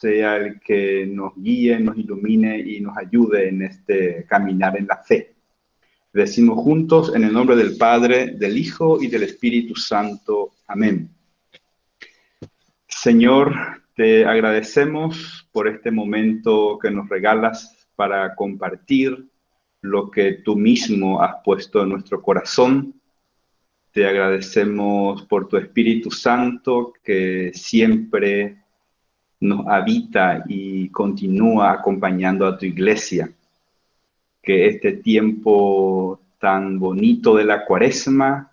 sea el que nos guíe, nos ilumine y nos ayude en este caminar en la fe. Decimos juntos en el nombre del Padre, del Hijo y del Espíritu Santo. Amén. Señor, te agradecemos por este momento que nos regalas para compartir lo que tú mismo has puesto en nuestro corazón. Te agradecemos por tu Espíritu Santo que siempre nos habita y continúa acompañando a tu iglesia. Que este tiempo tan bonito de la Cuaresma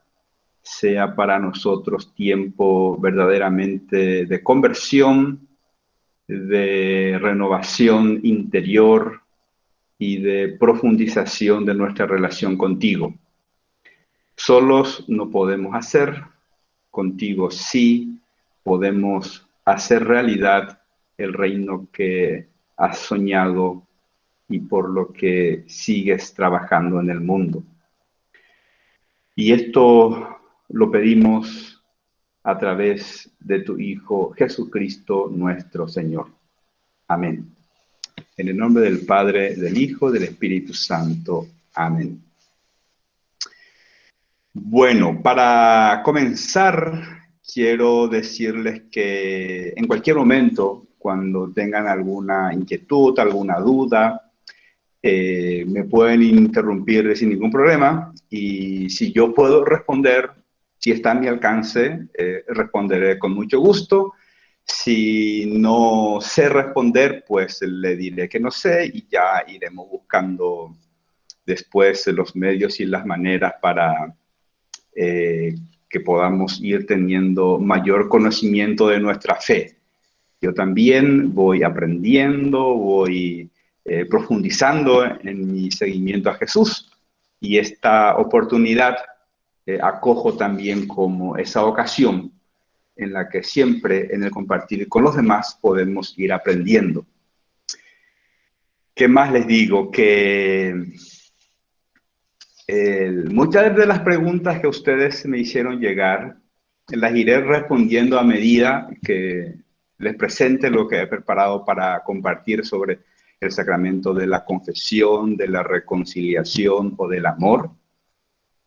sea para nosotros tiempo verdaderamente de conversión, de renovación interior y de profundización de nuestra relación contigo. Solos no podemos hacer, contigo sí podemos hacer realidad el reino que has soñado y por lo que sigues trabajando en el mundo. Y esto lo pedimos a través de tu Hijo Jesucristo nuestro Señor. Amén. En el nombre del Padre, del Hijo, del Espíritu Santo. Amén. Bueno, para comenzar, quiero decirles que en cualquier momento, cuando tengan alguna inquietud, alguna duda, me pueden interrumpir sin ningún problema, y si yo puedo responder, si está a mi alcance, responderé con mucho gusto. Si no sé responder, pues le diré que no sé y ya iremos buscando después los medios y las maneras para que podamos ir teniendo mayor conocimiento de nuestra fe. Yo también voy aprendiendo, voy profundizando en mi seguimiento a Jesús, y esta oportunidad acojo también como esa ocasión en la que siempre en el compartir con los demás podemos ir aprendiendo. ¿Qué más les digo? Que muchas de las preguntas que ustedes me hicieron llegar las iré respondiendo a medida que les presente lo que he preparado para compartir sobre el sacramento de la confesión, de la reconciliación o del amor.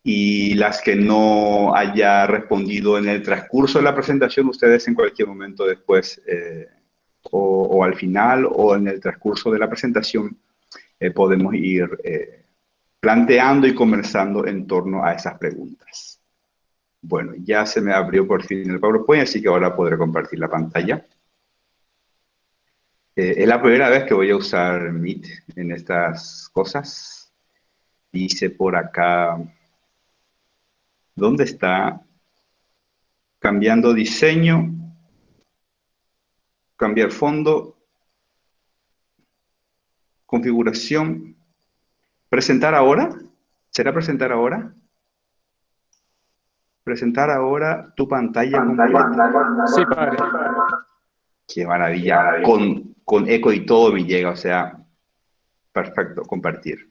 Y las que no haya respondido en el transcurso de la presentación, ustedes en cualquier momento después, o al final o en el transcurso de la presentación, podemos ir planteando y conversando en torno a esas preguntas. Bueno, ya se me abrió por fin el PowerPoint, así que ahora podré compartir la pantalla. Es la primera vez que voy a usar Meet en estas cosas. Dice por acá, ¿dónde está? Cambiando diseño, cambiar fondo, configuración, presentar ahora. ¿Será presentar ahora? Presentar ahora tu pantalla completa. Sí, padre. Qué maravilla. Con eco y todo me llega, o sea, perfecto, compartir.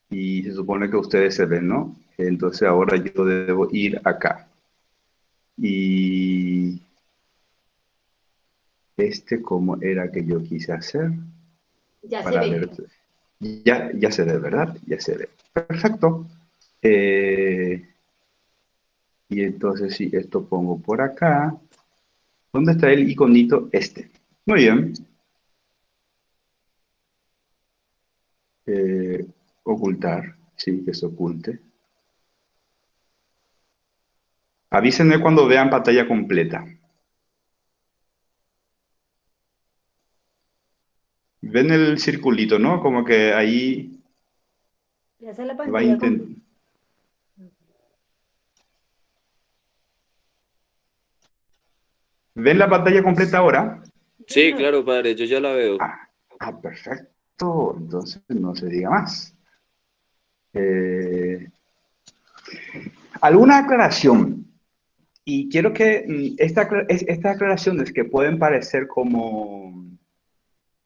Y se supone que ustedes se ven, ¿no? Entonces ahora yo debo ir acá. Y ¿cómo era que yo quise hacer? Ya Para se ve. ver. Ya se ve, ¿verdad? Ya se ve. Perfecto. Y entonces si esto pongo por acá. ¿Dónde está el iconito? Muy bien. Ocultar. Sí, que se oculte. Avísenme cuando vean pantalla completa. Ven el circulito, ¿no? Como que ahí Ya se la va a pantalla intentar. ¿Ven la pantalla completa ahora? Sí, claro, padre, yo ya la veo. Perfecto. Entonces no se diga más. ¿Alguna aclaración? Y quiero que estas aclaraciones que pueden parecer como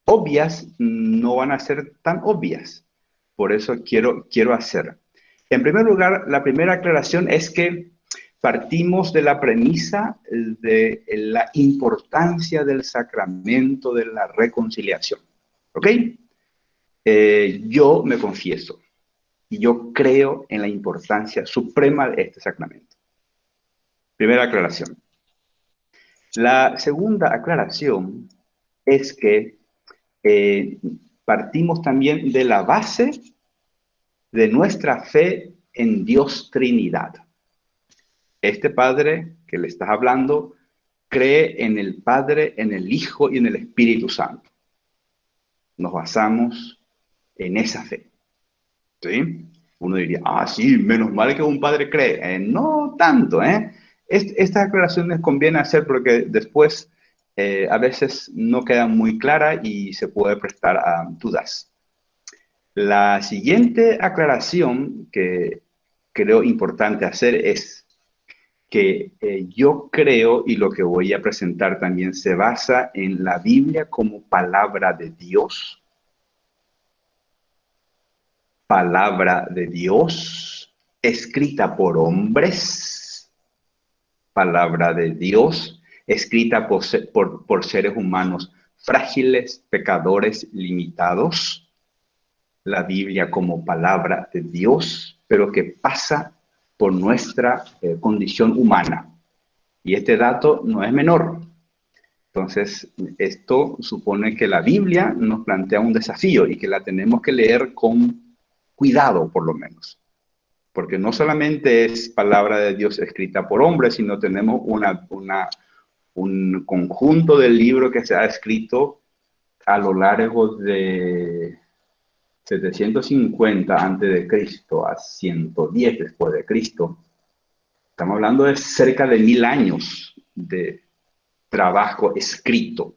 obvias, no van a ser tan obvias. Por eso quiero hacer. En primer lugar, la primera aclaración es que partimos de la premisa de la importancia del sacramento de la reconciliación. ¿Ok? Yo me confieso y yo creo en la importancia suprema de este sacramento. Primera aclaración. La segunda aclaración es que partimos también de la base de nuestra fe en Dios Trinidad. Este Padre que le estás hablando cree en el Padre, en el Hijo y en el Espíritu Santo. Nos basamos en esa fe. ¿Sí? Uno diría, sí, menos mal que un padre cree. No tanto, ¿eh? Estas aclaraciones conviene hacer porque después a veces no quedan muy claras y se puede prestar a dudas. La siguiente aclaración que creo importante hacer es que yo creo, y lo que voy a presentar también se basa en la Biblia como palabra de Dios. Palabra de Dios, escrita por hombres. Palabra de Dios, escrita por seres humanos frágiles, pecadores, limitados. La Biblia como palabra de Dios, pero que pasa por nuestra condición humana. Y este dato no es menor. Entonces, esto supone que la Biblia nos plantea un desafío y que la tenemos que leer con cuidado, por lo menos. Porque no solamente es palabra de Dios escrita por hombres, sino tenemos un conjunto de libros que se ha escrito a lo largo de 750 antes de Cristo a 110 después de Cristo. Estamos hablando de cerca de 1000 años de trabajo escrito.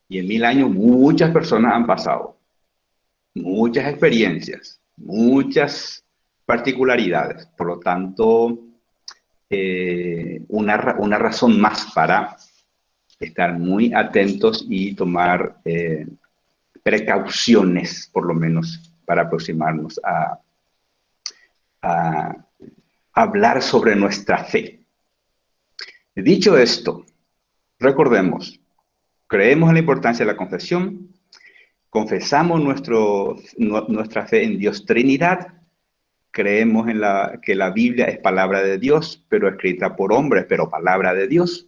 Y en 1000 años muchas personas han pasado, muchas experiencias, muchas particularidades. Por lo tanto, una razón más para estar muy atentos y tomar precauciones, por lo menos, para aproximarnos a hablar sobre nuestra fe. Dicho esto, recordemos, creemos en la importancia de la confesión, confesamos nuestra fe en Dios Trinidad, creemos en que la Biblia es palabra de Dios, pero escrita por hombres, pero palabra de Dios.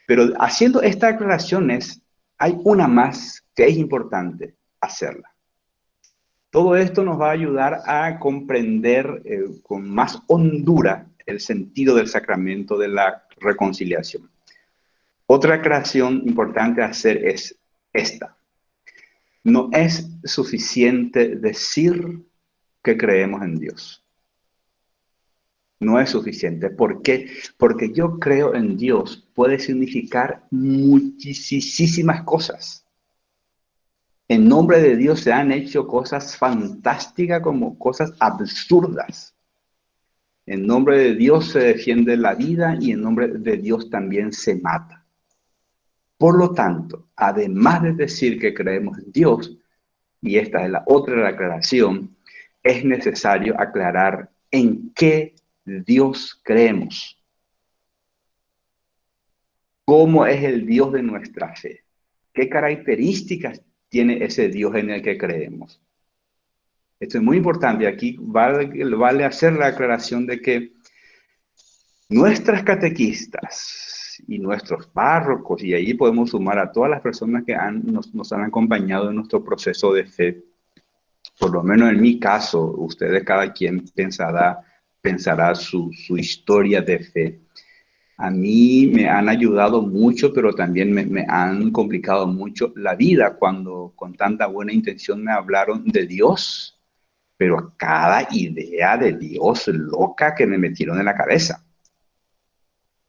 Pero haciendo estas aclaraciones, hay una más que es importante hacerla. Todo esto nos va a ayudar a comprender con más hondura el sentido del sacramento de la reconciliación. Otra aclaración importante a hacer es esta. No es suficiente decir que creemos en Dios. No es suficiente. ¿Por qué? Porque yo creo en Dios puede significar muchísimas cosas. En nombre de Dios se han hecho cosas fantásticas como cosas absurdas. En nombre de Dios se defiende la vida y en nombre de Dios también se mata. Por lo tanto, además de decir que creemos en Dios, y esta es la otra aclaración, es necesario aclarar en qué Dios creemos. ¿Cómo es el Dios de nuestra fe? ¿Qué características tiene ese Dios en el que creemos? Esto es muy importante. Aquí vale hacer la aclaración de que nuestras catequistas y nuestros párrocos, y ahí podemos sumar a todas las personas que nos han acompañado en nuestro proceso de fe, por lo menos en mi caso, ustedes cada quien pensará su historia de fe. A mí me han ayudado mucho, pero también me han complicado mucho la vida cuando con tanta buena intención me hablaron de Dios, pero cada idea de Dios loca que me metieron en la cabeza.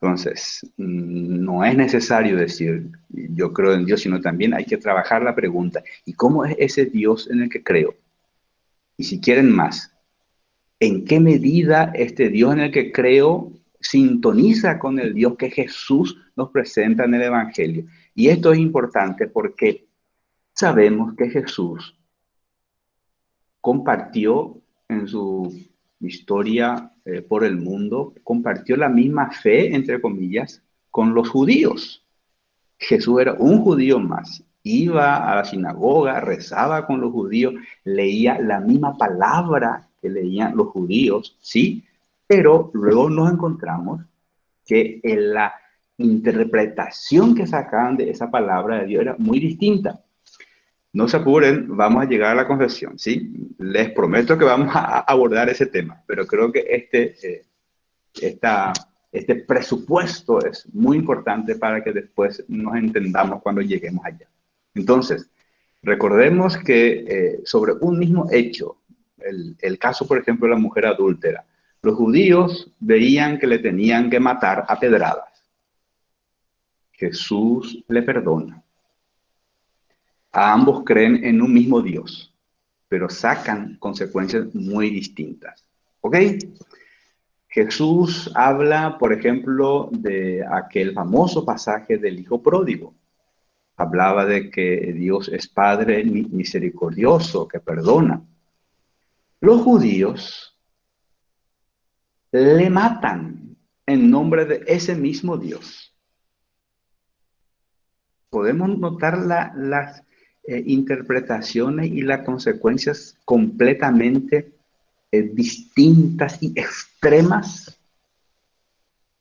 Entonces, no es necesario decir yo creo en Dios, sino también hay que trabajar la pregunta, ¿y cómo es ese Dios en el que creo? Y si quieren más, ¿en qué medida este Dios en el que creo sintoniza con el Dios que Jesús nos presenta en el Evangelio? Y esto es importante porque sabemos que Jesús compartió en su historia por el mundo, compartió la misma fe, entre comillas, con los judíos. Jesús era un judío más. Iba a la sinagoga, rezaba con los judíos, leía la misma palabra que leían los judíos, ¿sí? Pero luego nos encontramos que en la interpretación que sacaban de esa palabra de Dios era muy distinta. No se apuren, vamos a llegar a la confesión, ¿sí? Les prometo que vamos a abordar ese tema, pero creo que este presupuesto es muy importante para que después nos entendamos cuando lleguemos allá. Entonces, recordemos que sobre un mismo hecho, el caso, por ejemplo, de la mujer adúltera, los judíos veían que le tenían que matar a pedradas. Jesús le perdona. A ambos creen en un mismo Dios, pero sacan consecuencias muy distintas. ¿Ok? Jesús habla, por ejemplo, de aquel famoso pasaje del hijo pródigo. Hablaba de que Dios es Padre misericordioso, que perdona. Los judíos le matan en nombre de ese mismo Dios. Podemos notar las interpretaciones y las consecuencias completamente distintas y extremas.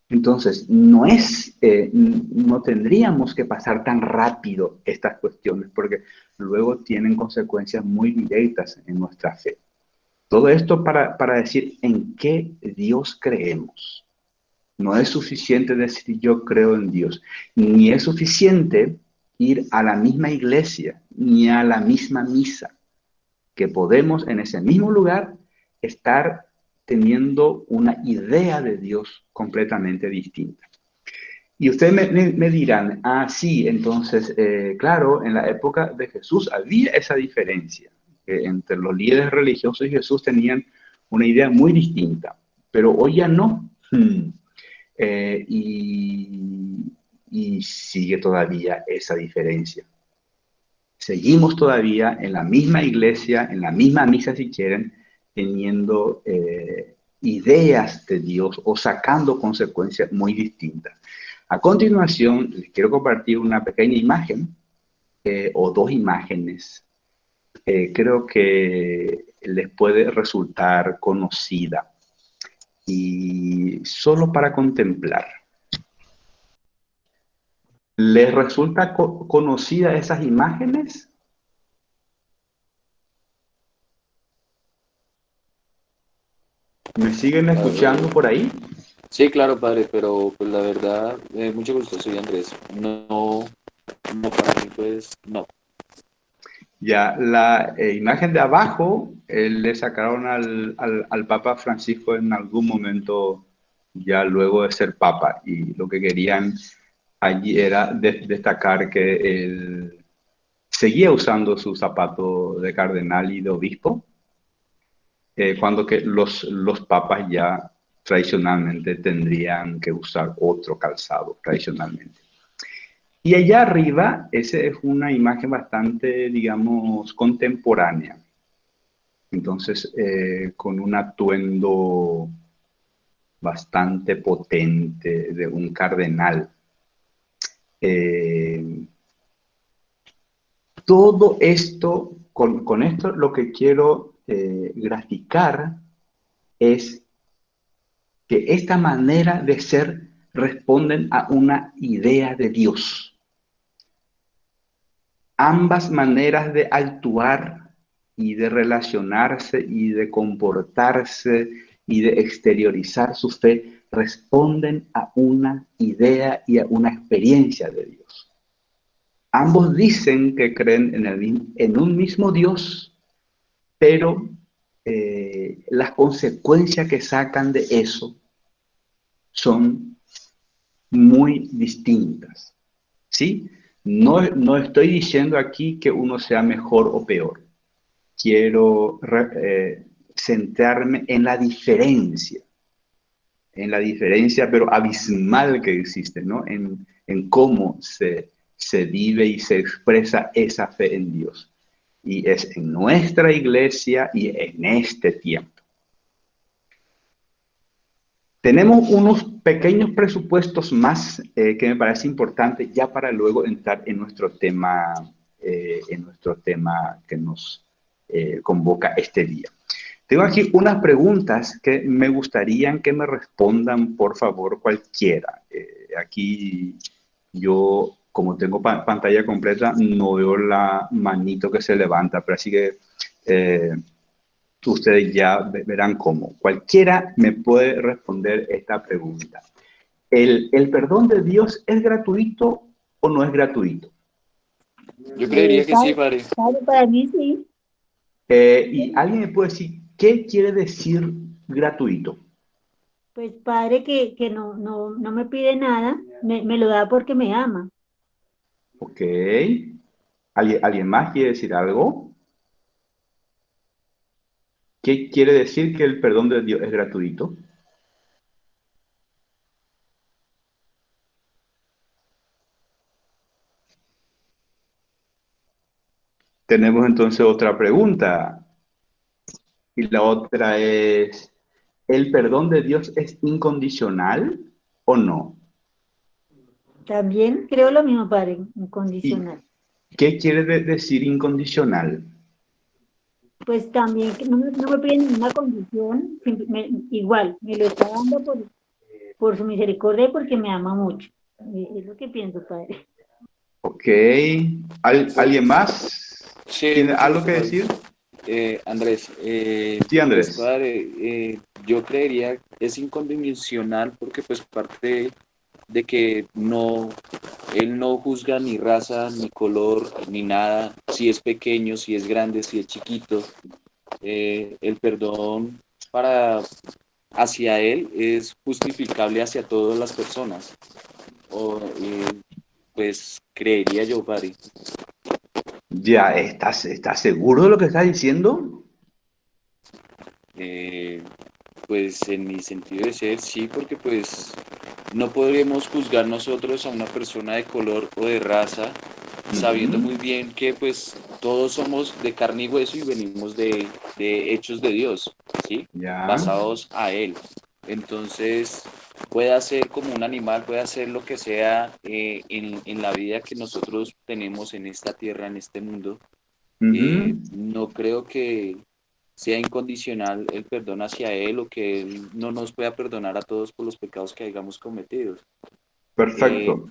Entonces, no tendríamos que pasar tan rápido estas cuestiones, porque luego tienen consecuencias muy directas en nuestra fe. Todo esto para decir en qué Dios creemos. No es suficiente decir yo creo en Dios, ni es suficiente ir a la misma iglesia, ni a la misma misa, que podemos en ese mismo lugar estar teniendo una idea de Dios completamente distinta. Y ustedes me dirán, sí, entonces, claro, en la época de Jesús había esa diferencia. Entre los líderes religiosos y Jesús tenían una idea muy distinta, pero hoy ya no. Y sigue todavía esa diferencia. Seguimos todavía en la misma iglesia, en la misma misa si quieren, teniendo ideas de Dios o sacando consecuencias muy distintas. A continuación, les quiero compartir una pequeña imagen o dos imágenes. Creo que les puede resultar conocida y solo para contemplar. ¿Les resulta conocida esas imágenes? ¿Me siguen escuchando por ahí? Sí, claro, padre, pero pues la verdad, mucho gusto, soy Andrés. No, no, para mí, pues, no. Ya, la imagen de abajo le sacaron al Papa Francisco en algún momento, ya luego de ser Papa, y lo que querían allí era destacar que él seguía usando su zapato de cardenal y de obispo, cuando que los papas ya tradicionalmente tendrían que usar otro calzado, tradicionalmente. Y allá arriba, esa es una imagen bastante, digamos, contemporánea. Entonces, con un atuendo bastante potente de un cardenal. Todo esto, con esto lo que quiero graficar es que esta manera de ser responden a una idea de Dios. Ambas maneras de actuar y de relacionarse y de comportarse y de exteriorizar su fe responden a una idea y a una experiencia de Dios. Ambos dicen que creen en un mismo Dios, pero las consecuencias que sacan de eso son muy distintas, ¿sí? No estoy diciendo aquí que uno sea mejor o peor. Quiero centrarme en la diferencia, pero abismal que existe, ¿no? En cómo se vive y se expresa esa fe en Dios. Y es en nuestra iglesia y en este tiempo. Tenemos unos pequeños presupuestos más que me parece importante ya para luego entrar en nuestro tema que nos convoca este día. Tengo aquí unas preguntas que me gustaría que me respondan, por favor, cualquiera. Aquí yo, como tengo pantalla completa, no veo la manito que se levanta, pero así que ustedes ya verán cómo. Cualquiera me puede responder esta pregunta. ¿El perdón de Dios es gratuito o no es gratuito? Yo creería que sí, padre. Para mí sí. Y alguien me puede decir, ¿qué quiere decir gratuito? Pues padre que no me pide nada, me lo da porque me ama. Ok. ¿Alguien más quiere decir algo? ¿Qué quiere decir que el perdón de Dios es gratuito? Tenemos entonces otra pregunta. Y la otra es, ¿el perdón de Dios es incondicional o no? También creo lo mismo, padre, ¿Y incondicional. qué quiere decir incondicional? Pues también que no me pide ninguna condición, igual, me lo está dando por su misericordia y porque me ama mucho. Es lo que pienso, padre. Ok. ¿Alguien más? Sí, ¿Tiene mucho algo gusto, que padre. decir? Andrés, Sí, pues Andrés. padre, yo creería es incondicional porque pues parte de que no, él no juzga ni raza, ni color, ni nada, si es pequeño, si es grande, si es chiquito. El perdón para hacia él es justificable hacia todas las personas. O, pues creería yo, padre. ¿Ya estás seguro de lo que estás diciendo? Eh, pues en mi sentido de ser, sí, porque pues no podremos juzgar nosotros a una persona de color o de raza, sabiendo Ujú. muy bien que pues todos somos de carne y hueso y venimos de hechos de Dios, ¿sí? Ya. Basados a Él. Entonces, puede ser como un animal, puede hacer lo que sea en la vida que nosotros tenemos en esta tierra, en este mundo. Ujú. No creo que sea incondicional el perdón hacia Él o que Él no nos pueda perdonar a todos por los pecados que hayamos cometido. Eh, Perfecto.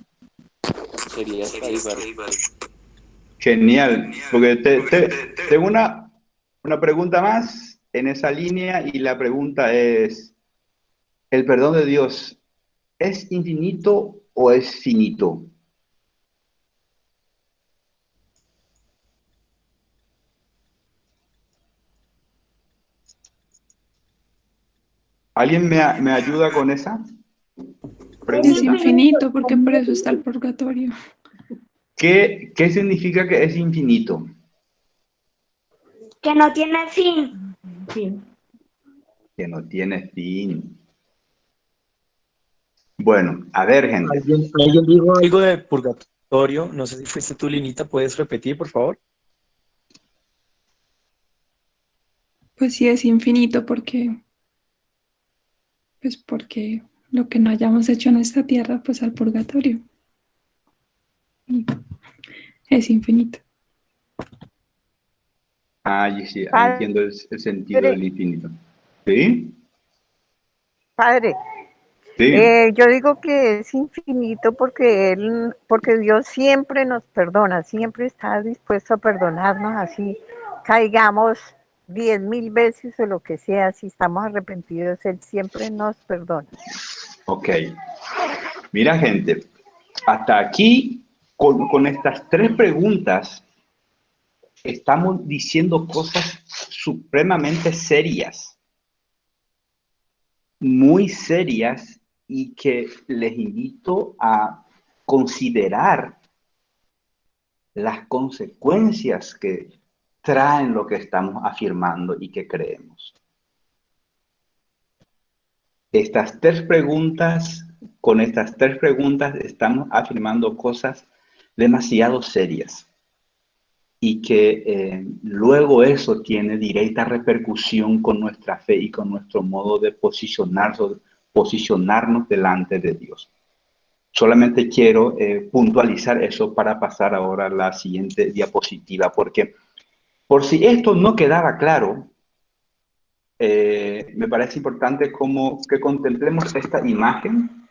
Sería hasta ahí, ¿vale? Genial. Porque tengo una pregunta más en esa línea y la pregunta es, ¿el perdón de Dios es infinito o es finito? ¿Alguien me ayuda con esa Es Es pregunta? infinito, infinito para porque mí por es eso está el infinito. purgatorio. ¿Qué significa que es infinito? Que no tiene fin. Sí. Que no tiene fin. Bueno, a ver, gente. ¿Alguien dijo algo de purgatorio? No sé si fuiste tú, Linita. ¿Puedes repetir, por favor? Pues sí es infinito porque lo que no hayamos hecho en esta tierra, pues al purgatorio. Y es infinito. Ah, sí, ahí Padre, entiendo el sentido del infinito. ¿Sí? padre, Sí. yo digo que es infinito porque Dios siempre nos perdona, siempre está dispuesto a perdonarnos así, caigamos 10.000 veces o lo que sea, si estamos arrepentidos, Él siempre nos perdona. Ok. Mira, gente, hasta aquí, con estas tres preguntas, estamos diciendo cosas supremamente serias, muy serias, y que les invito a considerar las consecuencias que traen lo que estamos afirmando y que creemos. Con estas tres preguntas estamos afirmando cosas demasiado serias y que luego eso tiene directa repercusión con nuestra fe y con nuestro modo de posicionarnos delante de Dios. Solamente quiero puntualizar eso para pasar ahora a la siguiente diapositiva, porque por si esto no quedaba claro, me parece importante como que contemplemos esta imagen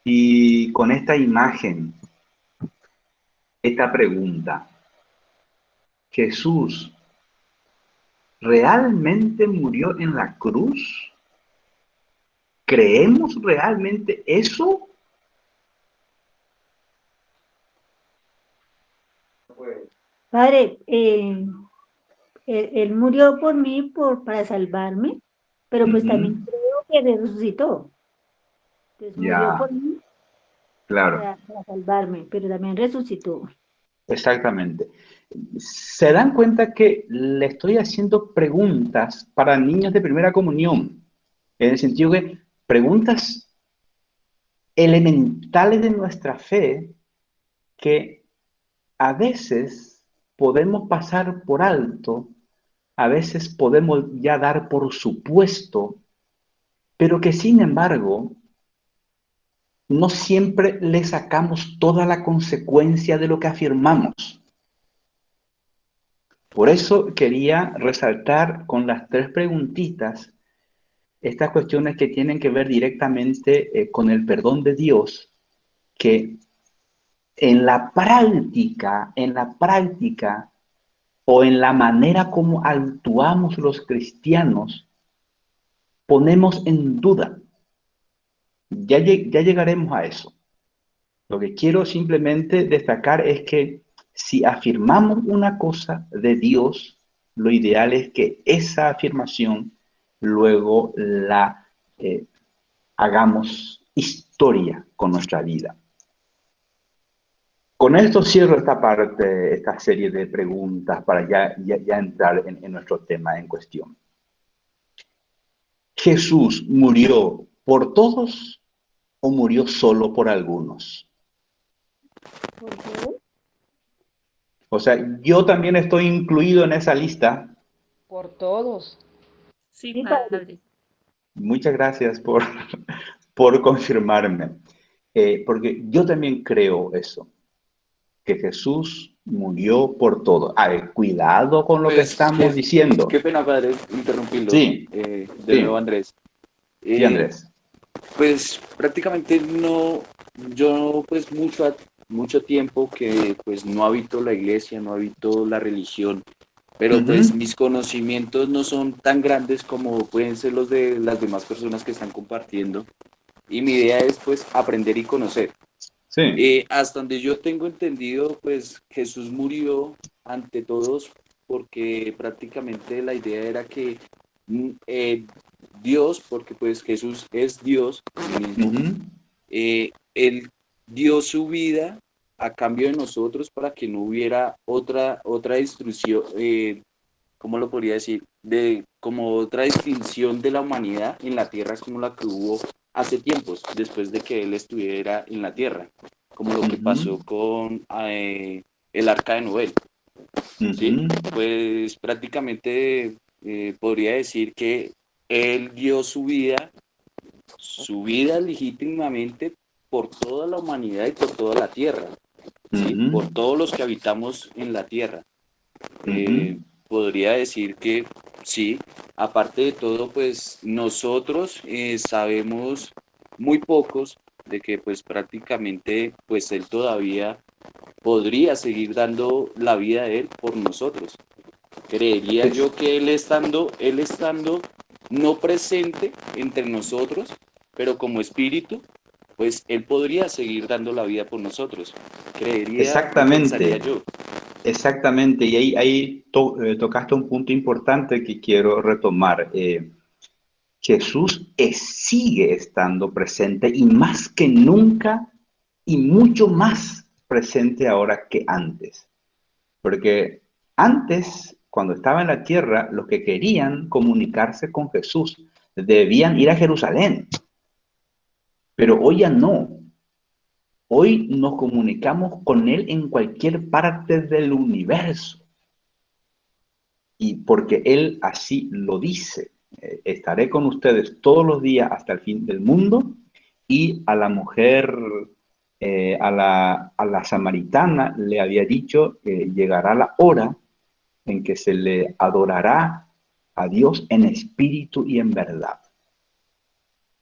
y con esta imagen, esta pregunta: ¿Jesús realmente murió en la cruz? ¿Creemos realmente eso? Padre, él murió por mí para salvarme, pero pues también creo que resucitó. Entonces murió Ya, por mí claro, para salvarme, pero también resucitó. exactamente. ¿Se dan cuenta que le estoy haciendo preguntas para niños de primera comunión? En el sentido que preguntas elementales de nuestra fe que a veces podemos pasar por alto, a veces podemos ya dar por supuesto, pero que sin embargo no siempre le sacamos toda la consecuencia de lo que afirmamos. Por eso quería resaltar con las tres preguntitas estas cuestiones que tienen que ver directamente con el perdón de Dios, que en la práctica o en la manera como actuamos los cristianos, ponemos en duda. Ya llegaremos a eso. Lo que quiero simplemente destacar es que si afirmamos una cosa de Dios, lo ideal es que esa afirmación luego la hagamos historia con nuestra vida. Con esto cierro esta parte, esta serie de preguntas para ya entrar en nuestro tema en cuestión. ¿Jesús murió por todos o murió solo por algunos? ¿Por qué? O sea, yo también estoy incluido en esa lista. Por todos. Sí, Sí, padre. padre. Muchas gracias por confirmarme. Porque yo también creo eso, que Jesús murió por todo. A ver, cuidado con lo que Pues, estamos diciendo. qué pena, padre, interrumpirlo. Sí, De nuevo, Andrés. sí, Andrés. Pues prácticamente no, yo pues mucho tiempo que pues no habito la iglesia, no habito la religión, pero pues mis conocimientos no son tan grandes como pueden ser los de las demás personas que están compartiendo. Y mi idea es pues aprender y conocer. Sí. Hasta donde yo tengo entendido, pues Jesús murió ante todos porque prácticamente la idea era que Dios, porque pues Jesús es Dios mismo, él dio su vida a cambio de nosotros para que no hubiera otra destrucción, ¿cómo lo podría decir? Como otra extinción de la humanidad en la tierra como la que hubo hace tiempos, después de que él estuviera en la tierra, como lo que pasó con el Arca de Noé. ¿Sí? Pues prácticamente podría decir que él dio su vida legítimamente por toda la humanidad y por toda la tierra, ¿sí? Por todos los que habitamos en la tierra. Podría decir que sí, aparte de todo, pues nosotros sabemos muy pocos de que pues prácticamente pues él todavía podría seguir dando la vida de él por nosotros. Creería yo que él estando no presente entre nosotros, pero como espíritu, pues él podría seguir dando la vida por nosotros. Creería y pensaría yo. Exactamente, y ahí tocaste un punto importante que quiero retomar. Jesús sigue estando presente y más que nunca y mucho más presente ahora que antes. Porque antes, cuando estaba en la tierra, los que querían comunicarse con Jesús debían ir a Jerusalén. Pero hoy ya no. Hoy nos comunicamos con Él en cualquier parte del universo. Y porque Él así lo dice. estaré con ustedes todos los días hasta el fin del mundo. Y a la mujer, a la samaritana, le había dicho que llegará la hora en que se le adorará a Dios en espíritu y en verdad.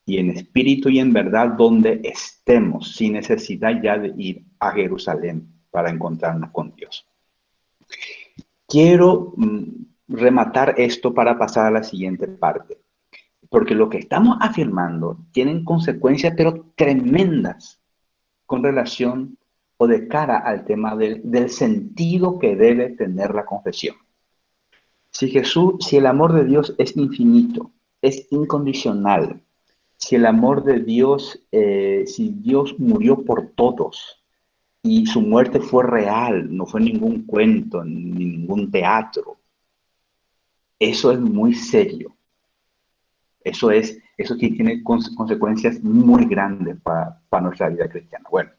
Y en espíritu y en verdad donde estemos, sin necesidad ya de ir a Jerusalén para encontrarnos con Dios. Quiero rematar esto para pasar a la siguiente parte, porque lo que estamos afirmando tienen consecuencias pero tremendas con relación o de cara al tema del sentido que debe tener la confesión. Si el amor de Dios es infinito, es incondicional, si el amor de Dios, si Dios murió por todos y su muerte fue real, no fue ningún cuento, ni ningún teatro, eso es muy serio. Eso que tiene consecuencias muy grandes para nuestra vida cristiana. Bueno,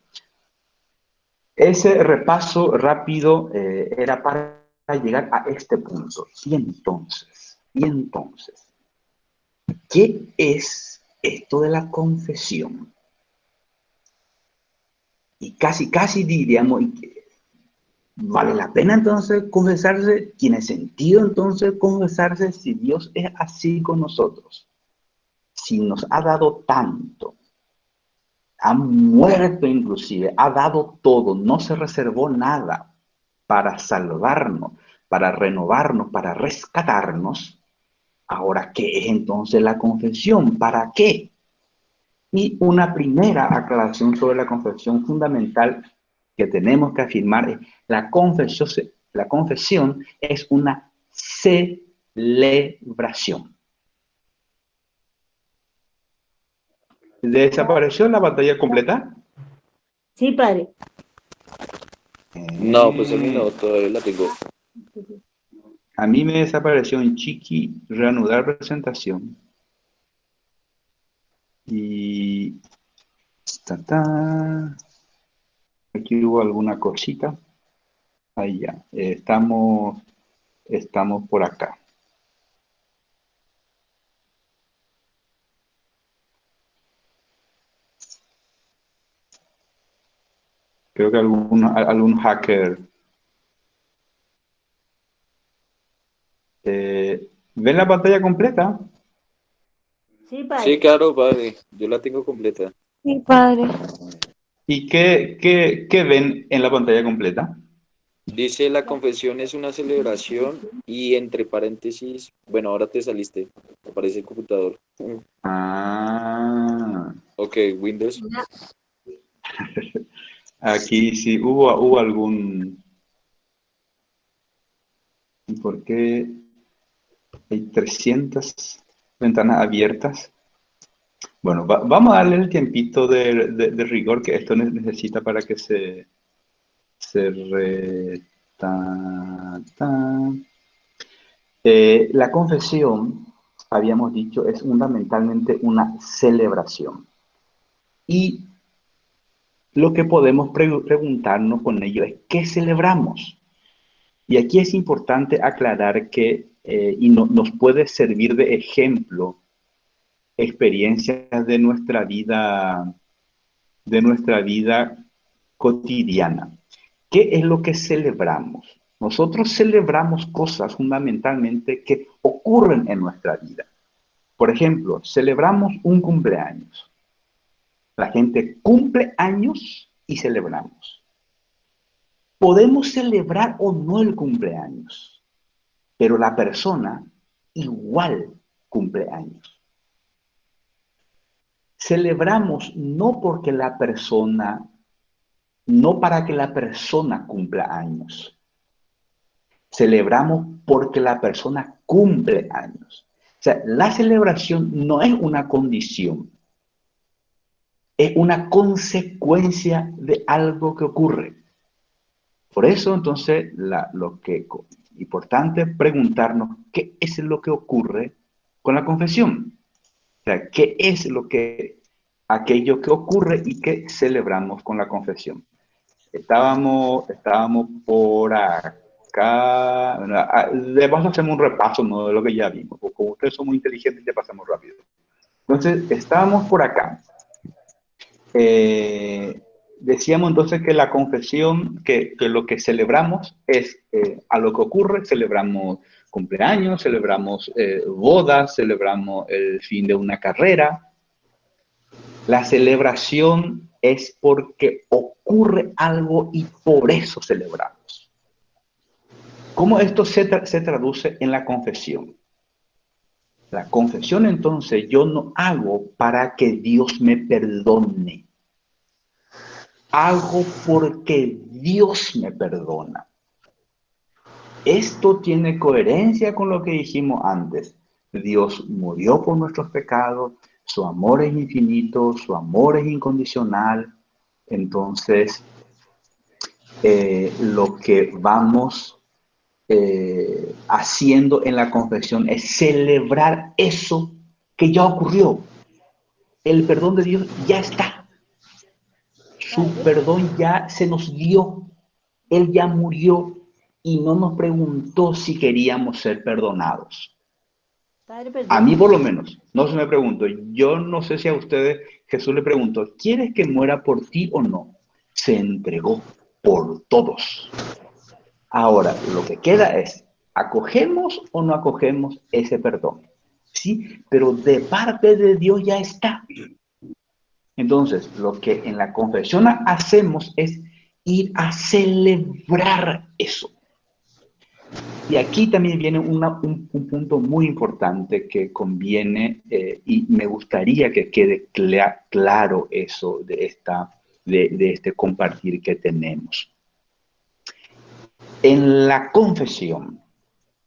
ese repaso rápido era para llegar a este punto. Y entonces, ¿qué es esto de la confesión? Y casi diríamos, ¿vale la pena entonces confesarse? ¿Tiene sentido entonces confesarse si Dios es así con nosotros? Si nos ha dado tanto, ha muerto inclusive, ha dado todo, no se reservó nada para salvarnos, para renovarnos, para rescatarnos. Ahora, ¿qué es entonces la confesión? ¿Para qué? Y una primera aclaración sobre la confesión fundamental que tenemos que afirmar es la confesión es una celebración. ¿Desapareció la pantalla completa? Sí, padre. No, pues a mí no, todavía la tengo. A mí me desapareció en Chiqui, reanudar presentación. Y... Aquí hubo alguna cosita. Ahí ya. Estamos por acá. Creo que algún hacker. ¿Ven la pantalla completa? Sí, padre. Sí, claro, padre, yo la tengo completa. Sí, padre. ¿Y qué ven en la pantalla completa? Dice, la confesión es una celebración y entre paréntesis, bueno, ahora te saliste, aparece el computador. Ah, Ok, Windows. aquí sí hubo algún... ¿Por qué hay 300 ventanas abiertas? Bueno, vamos a darle el tiempito de rigor que esto necesita para que se la confesión, habíamos dicho, es fundamentalmente una celebración. Y lo que podemos preguntarnos con ello es, ¿qué celebramos? Y aquí es importante aclarar que, nos puede servir de ejemplo, experiencias de nuestra vida cotidiana. ¿Qué es lo que celebramos? Nosotros celebramos cosas fundamentalmente que ocurren en nuestra vida. Por ejemplo, celebramos un cumpleaños. La gente cumple años y celebramos. Podemos celebrar o no el cumpleaños, pero la persona igual cumple años. Celebramos no porque no para que la persona cumpla años. Celebramos porque la persona cumple años. O sea, la celebración no es una condición, es una consecuencia de algo que ocurre. Por eso, entonces, lo que es importante preguntarnos qué es lo que ocurre con la confesión. O sea, qué es aquello que ocurre y que celebramos con la confesión. Estábamos por acá. acá. Bueno, de paso hacemos un repaso, ¿no?, de lo que ya vimos. Como ustedes son muy inteligentes, ya pasamos rápido. Entonces, estábamos por acá. Decíamos entonces que la confesión, que lo que celebramos es a lo que ocurre, celebramos cumpleaños, celebramos bodas, celebramos el fin de una carrera. La celebración es porque ocurre algo y por eso celebramos. ¿Cómo esto se traduce en la confesión? La confesión, entonces, yo no hago para que Dios me perdone. Hago porque Dios me perdona. Esto tiene coherencia con lo que dijimos antes. Dios murió por nuestros pecados, su amor es infinito, su amor es incondicional. Entonces, lo que vamos haciendo en la confesión es celebrar eso que ya ocurrió. El perdón de Dios ya está. Su perdón ya se nos dio. Él ya murió y no nos preguntó si queríamos ser perdonados. Padre, A mí perdón. por lo menos, no se me preguntó. Yo no sé si a ustedes Jesús le preguntó, ¿quieres que muera por ti o no? Se entregó por todos. Ahora, lo que queda es, ¿acogemos o no acogemos ese perdón? Sí, pero de parte de Dios ya está. Entonces, lo que en la confesión hacemos es ir a celebrar eso. Y aquí también viene un punto muy importante que conviene, y me gustaría que quede claro eso de este compartir que tenemos. En la confesión,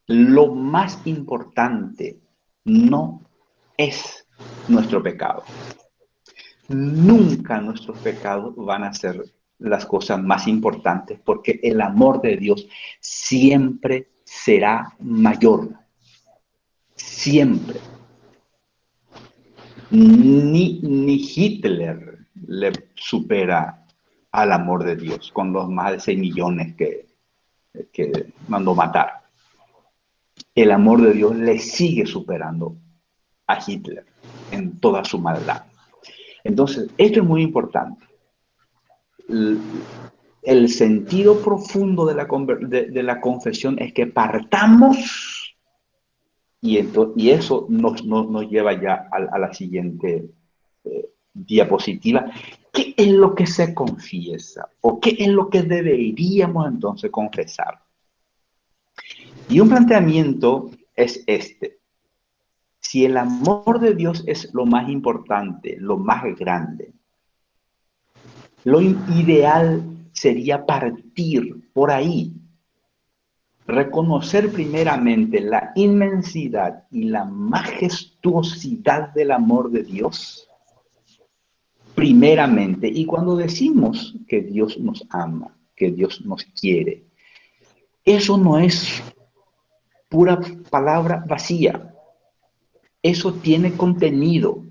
lo más importante no es nuestro pecado. Nunca nuestros pecados van a ser las cosas más importantes porque el amor de Dios siempre será mayor. Siempre. Ni Hitler le supera al amor de Dios con los más de 6 millones que mandó matar. El amor de Dios le sigue superando a Hitler en toda su maldad. Entonces, esto es muy importante. El sentido profundo de la confesión es que partamos y eso nos lleva ya a la siguiente diapositiva. ¿Qué es lo que se confiesa? ¿O qué es lo que deberíamos entonces confesar? Y un planteamiento es este. Si el amor de Dios es lo más importante, lo más grande, lo ideal sería partir por ahí, reconocer primeramente la inmensidad y la majestuosidad del amor de Dios, primeramente. Y cuando decimos que Dios nos ama, que Dios nos quiere, eso no es pura palabra vacía. Eso tiene contenido.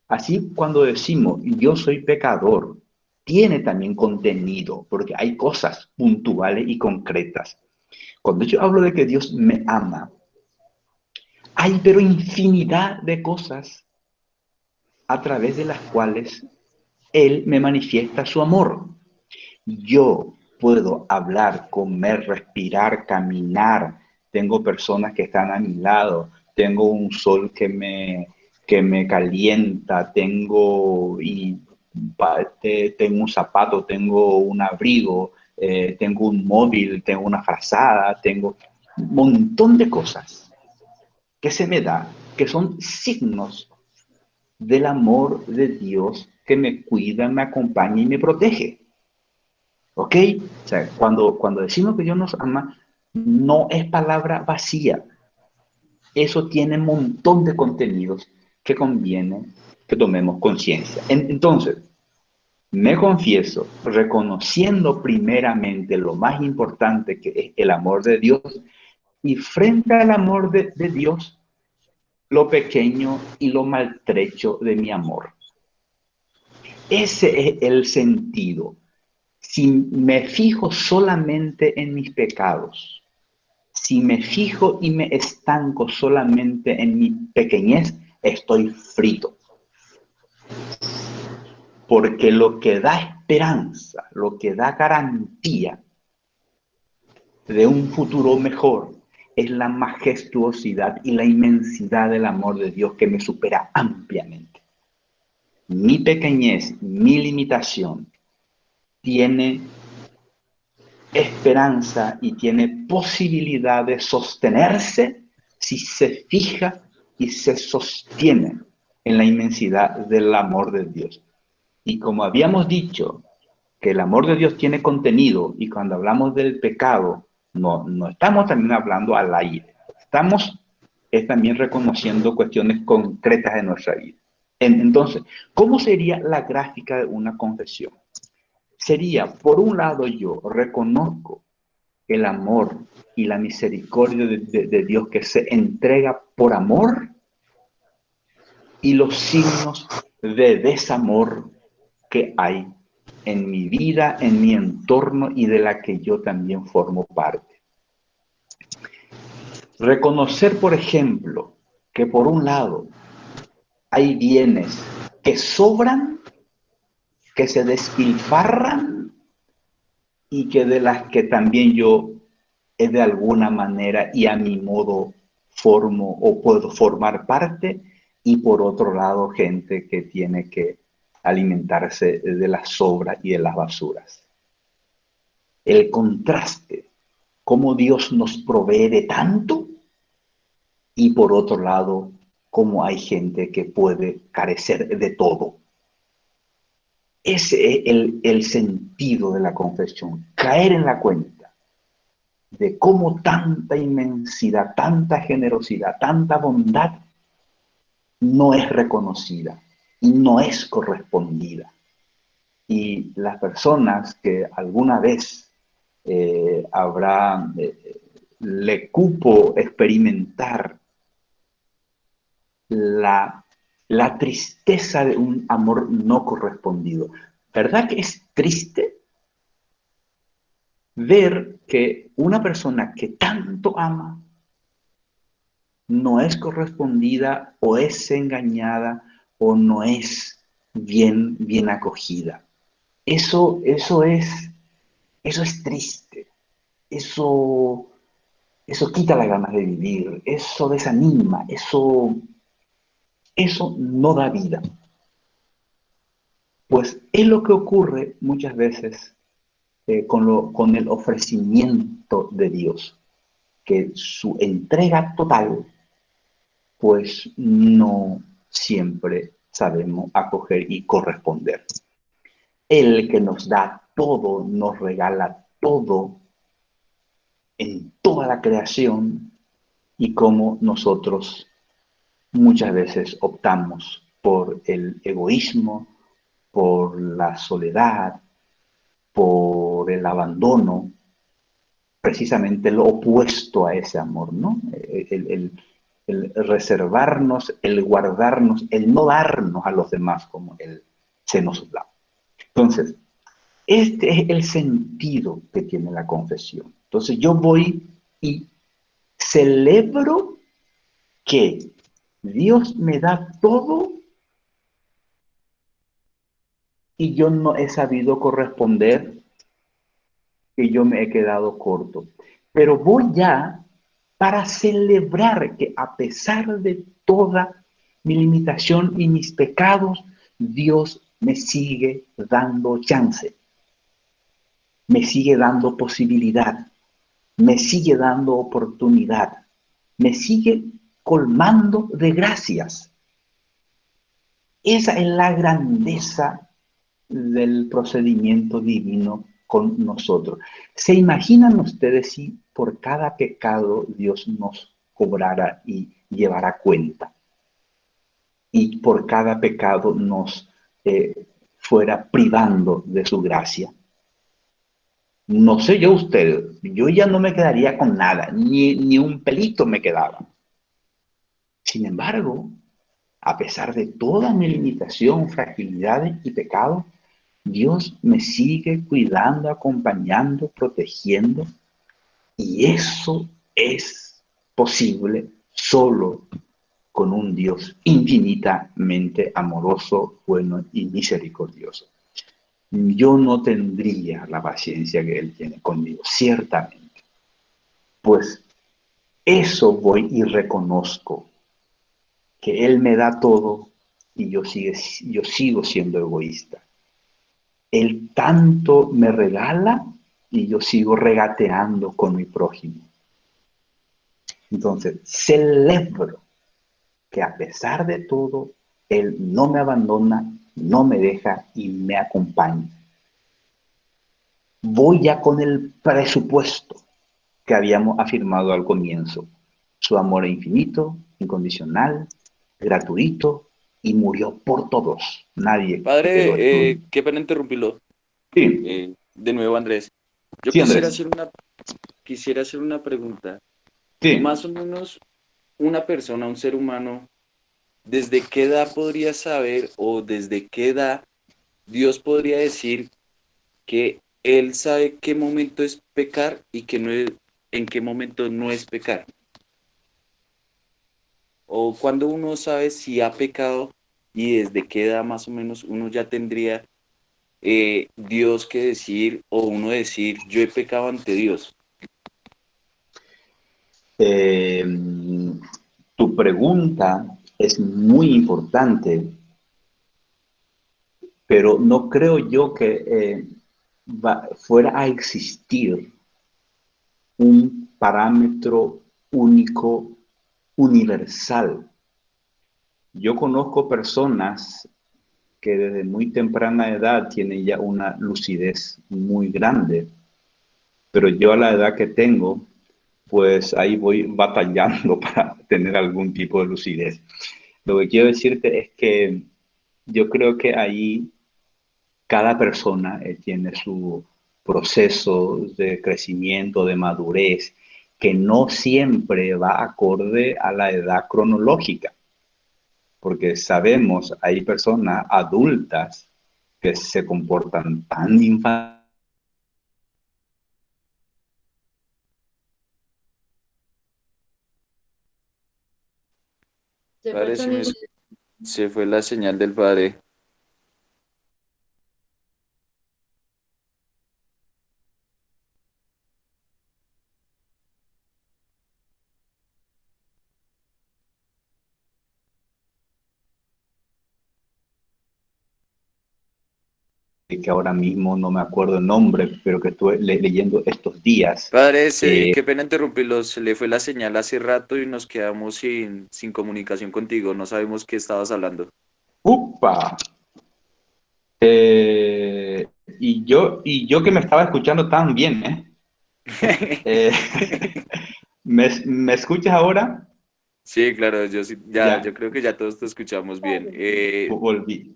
Así cuando decimos yo soy pecador, tiene también contenido, porque hay cosas puntuales y concretas. Cuando yo hablo de que Dios me ama, hay pero infinidad de cosas a través de las cuales Él me manifiesta su amor. Yo puedo hablar, comer, respirar, caminar. Tengo personas que están a mi lado. Tengo un sol que me calienta. Tengo un zapato, tengo un abrigo, tengo un móvil, tengo una frazada, tengo un montón de cosas que se me da, que son signos del amor de Dios que me cuida, me acompaña y me protege. ¿Ok? O sea, cuando decimos que Dios nos ama, no es palabra vacía. Eso tiene un montón de contenidos que conviene que tomemos conciencia. Entonces, me confieso reconociendo primeramente lo más importante que es el amor de Dios y frente al amor de Dios, lo pequeño y lo maltrecho de mi amor. Ese es el sentido. Si me fijo solamente en mis pecados, si me fijo y me estanco solamente en mi pequeñez, estoy frito. Porque lo que da esperanza, lo que da garantía de un futuro mejor, es la majestuosidad y la inmensidad del amor de Dios que me supera ampliamente. Mi pequeñez, mi limitación, tiene esperanza y tiene posibilidad de sostenerse si se fija y se sostiene en la inmensidad del amor de Dios. Y como habíamos dicho, que el amor de Dios tiene contenido, y cuando hablamos del pecado, no estamos también hablando al aire, estamos también reconociendo cuestiones concretas de nuestra vida. Entonces, ¿cómo sería la gráfica de una confesión? Sería, por un lado, yo reconozco el amor y la misericordia de Dios que se entrega por amor, y los signos de desamor que hay en mi vida, en mi entorno y de la que yo también formo parte. Reconocer, por ejemplo, que por un lado hay bienes que sobran, que se despilfarran y que de las que también yo de alguna manera y a mi modo formo o puedo formar parte, y por otro lado gente que tiene que alimentarse de las sobras y de las basuras. El contraste, cómo Dios nos provee de tanto, y por otro lado, cómo hay gente que puede carecer de todo. Ese es el sentido de la confesión, caer en la cuenta de cómo tanta inmensidad, tanta generosidad, tanta bondad no es reconocida y no es correspondida. Y las personas que alguna vez le cupo experimentar la tristeza de un amor no correspondido. ¿Verdad que es triste ver que una persona que tanto ama no es correspondida o es engañada o no es bien acogida? Eso es triste. Eso quita las ganas de vivir. Eso desanima. Eso no da vida. Pues es lo que ocurre muchas veces con el ofrecimiento de Dios, que su entrega total, pues no siempre sabemos acoger y corresponder. El que nos da todo, nos regala todo en toda la creación, y como nosotros muchas veces optamos por el egoísmo, por la soledad, por el abandono, precisamente lo opuesto a ese amor, ¿no? El reservarnos, el guardarnos, el no darnos a los demás como Él se nos da. Entonces, este es el sentido que tiene la confesión. Entonces yo voy y celebro que Dios me da todo y yo no he sabido corresponder, que yo me he quedado corto. Pero voy ya para celebrar que a pesar de toda mi limitación y mis pecados, Dios me sigue dando chance, me sigue dando posibilidad, me sigue dando oportunidad, me sigue colmando de gracias. Esa es la grandeza del procedimiento divino con nosotros. ¿Se imaginan ustedes si por cada pecado Dios nos cobrara y llevara cuenta? Y por cada pecado nos fuera privando de su gracia. No sé yo ustedes, yo ya no me quedaría con nada, ni un pelito me quedaba. Sin embargo, a pesar de toda mi limitación, fragilidades y pecados, Dios me sigue cuidando, acompañando, protegiendo, y eso es posible solo con un Dios infinitamente amoroso, bueno y misericordioso. Yo no tendría la paciencia que Él tiene conmigo, ciertamente. Pues eso voy y reconozco, que Él me da todo y yo sigo siendo egoísta. Él tanto me regala y yo sigo regateando con mi prójimo. Entonces, celebro que a pesar de todo, Él no me abandona, no me deja y me acompaña. Voy ya con el presupuesto que habíamos afirmado al comienzo. Su amor es infinito, incondicional, gratuito y murió por todos. Nadie quedó Padre, excluido. qué pena interrumpirlo. Sí, De nuevo, Andrés. Yo sí, Andrés. quisiera hacer una pregunta. Sí. Más o menos, una persona, un ser humano, ¿desde qué edad podría saber o desde qué edad Dios podría decir que Él sabe qué momento es pecar y que no es, en qué momento no es pecar? O cuando uno sabe si ha pecado y desde qué edad más o menos uno ya tendría Dios que decir o uno decir, yo he pecado ante Dios. Eh, Tu pregunta es muy importante, pero no creo yo que fuera a existir un parámetro único, universal. Yo conozco personas que desde muy temprana edad tienen ya una lucidez muy grande, pero yo a la edad que tengo, pues ahí voy batallando para tener algún tipo de lucidez. Lo que quiero decirte es que yo creo que ahí cada persona tiene su proceso de crecimiento, de madurez, que no siempre va acorde a la edad cronológica, porque sabemos, hay personas adultas que se comportan tan infantiles. De Padre, pronto no. se fue la señal del padre. Que ahora mismo no me acuerdo el nombre, pero que estuve leyendo estos días. Padre, qué pena interrumpirlo, se le fue la señal hace rato y nos quedamos sin comunicación contigo, no sabemos qué estabas hablando. ¡Upa! Eh, y yo que me estaba escuchando tan bien, ¿eh? Eh, ¿me escuchas ahora? Sí, claro, yo sí, ya, Ya, yo creo que ya todos te escuchamos bien. volví.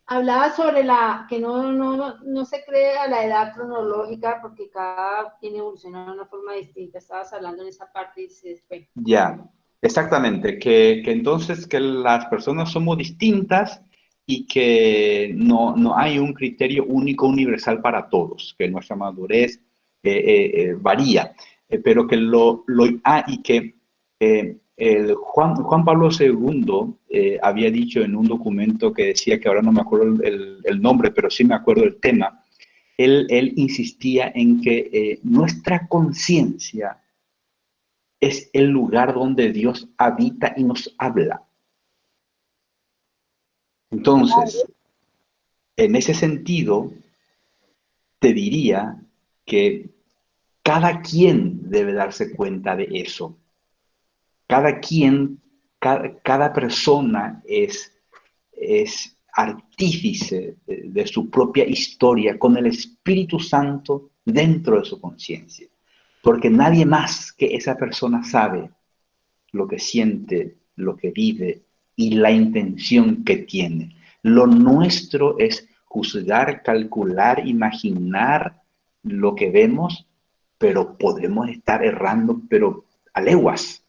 Hablaba sobre que no se cree a la edad cronológica porque cada quien evoluciona de una forma distinta. Estabas hablando en esa parte y se después. Ya, exactamente, que entonces que las personas somos distintas y que no hay un criterio único, universal para todos, que nuestra madurez varía, pero que y que el Juan Pablo II había dicho en un documento que decía, que ahora no me acuerdo el nombre, pero sí me acuerdo el tema. Él insistía en que nuestra conciencia es el lugar donde Dios habita y nos habla. Entonces, en ese sentido, te diría que cada quien debe darse cuenta de eso. Cada quien, cada persona es artífice de su propia historia con el Espíritu Santo dentro de su conciencia. Porque nadie más que esa persona sabe lo que siente, lo que vive y la intención que tiene. Lo nuestro es juzgar, calcular, imaginar lo que vemos, pero podemos estar errando, pero a leguas.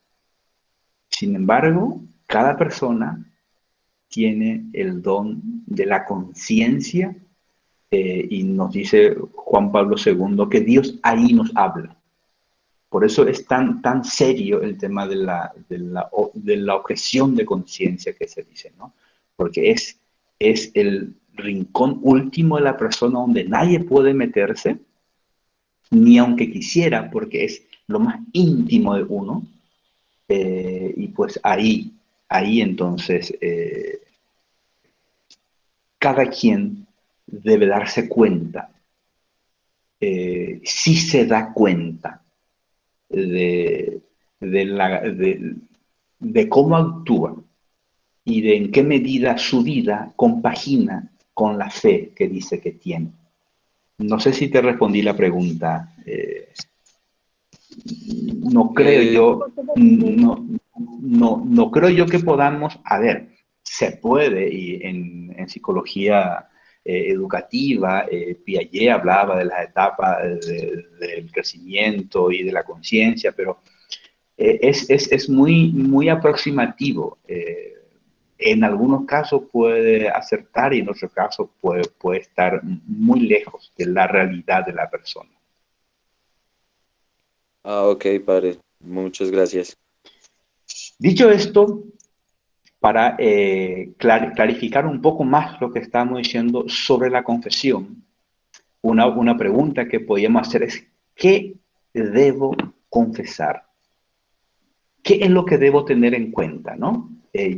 Sin embargo, cada persona tiene el don de la conciencia y nos dice Juan Pablo II que Dios ahí nos habla. Por eso es tan serio el tema de la objeción de conciencia que se dice, ¿no? Porque es el rincón último de la persona donde nadie puede meterse, ni aunque quisiera, porque es lo más íntimo de uno. Y pues ahí entonces cada quien debe darse cuenta, si se da cuenta de, de cómo actúa y de en qué medida su vida compagina con la fe que dice que tiene. No sé si te respondí la pregunta. No creo yo, no creo yo que podamos, a ver, se puede, y en psicología educativa, Piaget hablaba de las etapas del crecimiento y de la conciencia, pero es muy aproximativo. En algunos casos puede acertar y en otros casos puede estar muy lejos de la realidad de la persona. Ah, ok, padre. Muchas gracias. Dicho esto, para clarificar un poco más lo que estamos diciendo sobre la confesión, una pregunta que podríamos hacer es, ¿qué debo confesar? ¿Qué es lo que debo tener en cuenta, no?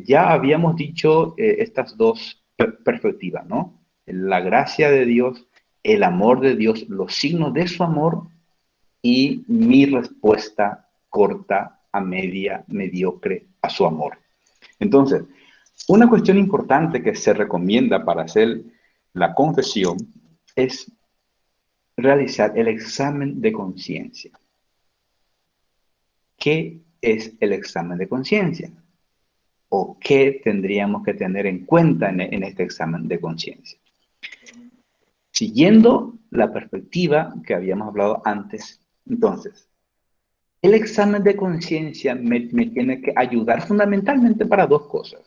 Ya habíamos dicho estas dos perspectivas, ¿no? La gracia de Dios, el amor de Dios, los signos de su amor y mi respuesta corta, a media, mediocre a su amor. Entonces, una cuestión importante que se recomienda para hacer la confesión es realizar el examen de conciencia. ¿Qué es el examen de conciencia? ¿O qué tendríamos que tener en cuenta en este examen de conciencia? Siguiendo la perspectiva que habíamos hablado antes, entonces, el examen de conciencia me tiene que ayudar fundamentalmente para dos cosas.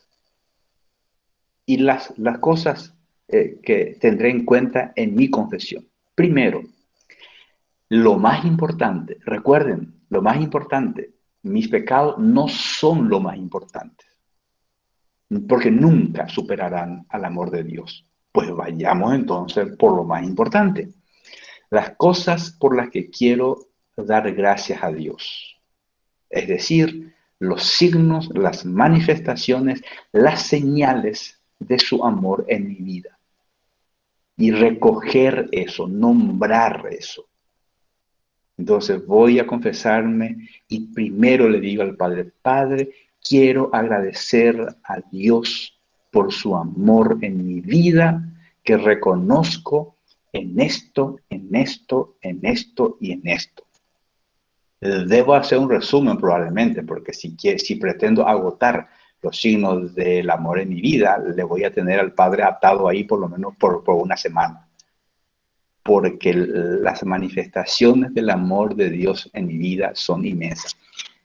Y las cosas que tendré en cuenta en mi confesión. Primero, lo más importante, recuerden, lo más importante, mis pecados no son lo más importante, porque nunca superarán al amor de Dios. Pues vayamos entonces por lo más importante, las cosas por las que quiero dar gracias a Dios. Es decir, los signos, las manifestaciones, las señales de su amor en mi vida. Y recoger eso, nombrar eso. Entonces voy a confesarme y primero le digo al Padre, Padre, quiero agradecer a Dios por su amor en mi vida, que reconozco en esto, en esto, en esto y en esto. Debo hacer un resumen probablemente, porque si pretendo agotar los signos del amor en mi vida, le voy a tener al Padre atado ahí por lo menos por una semana. Porque las manifestaciones del amor de Dios en mi vida son inmensas.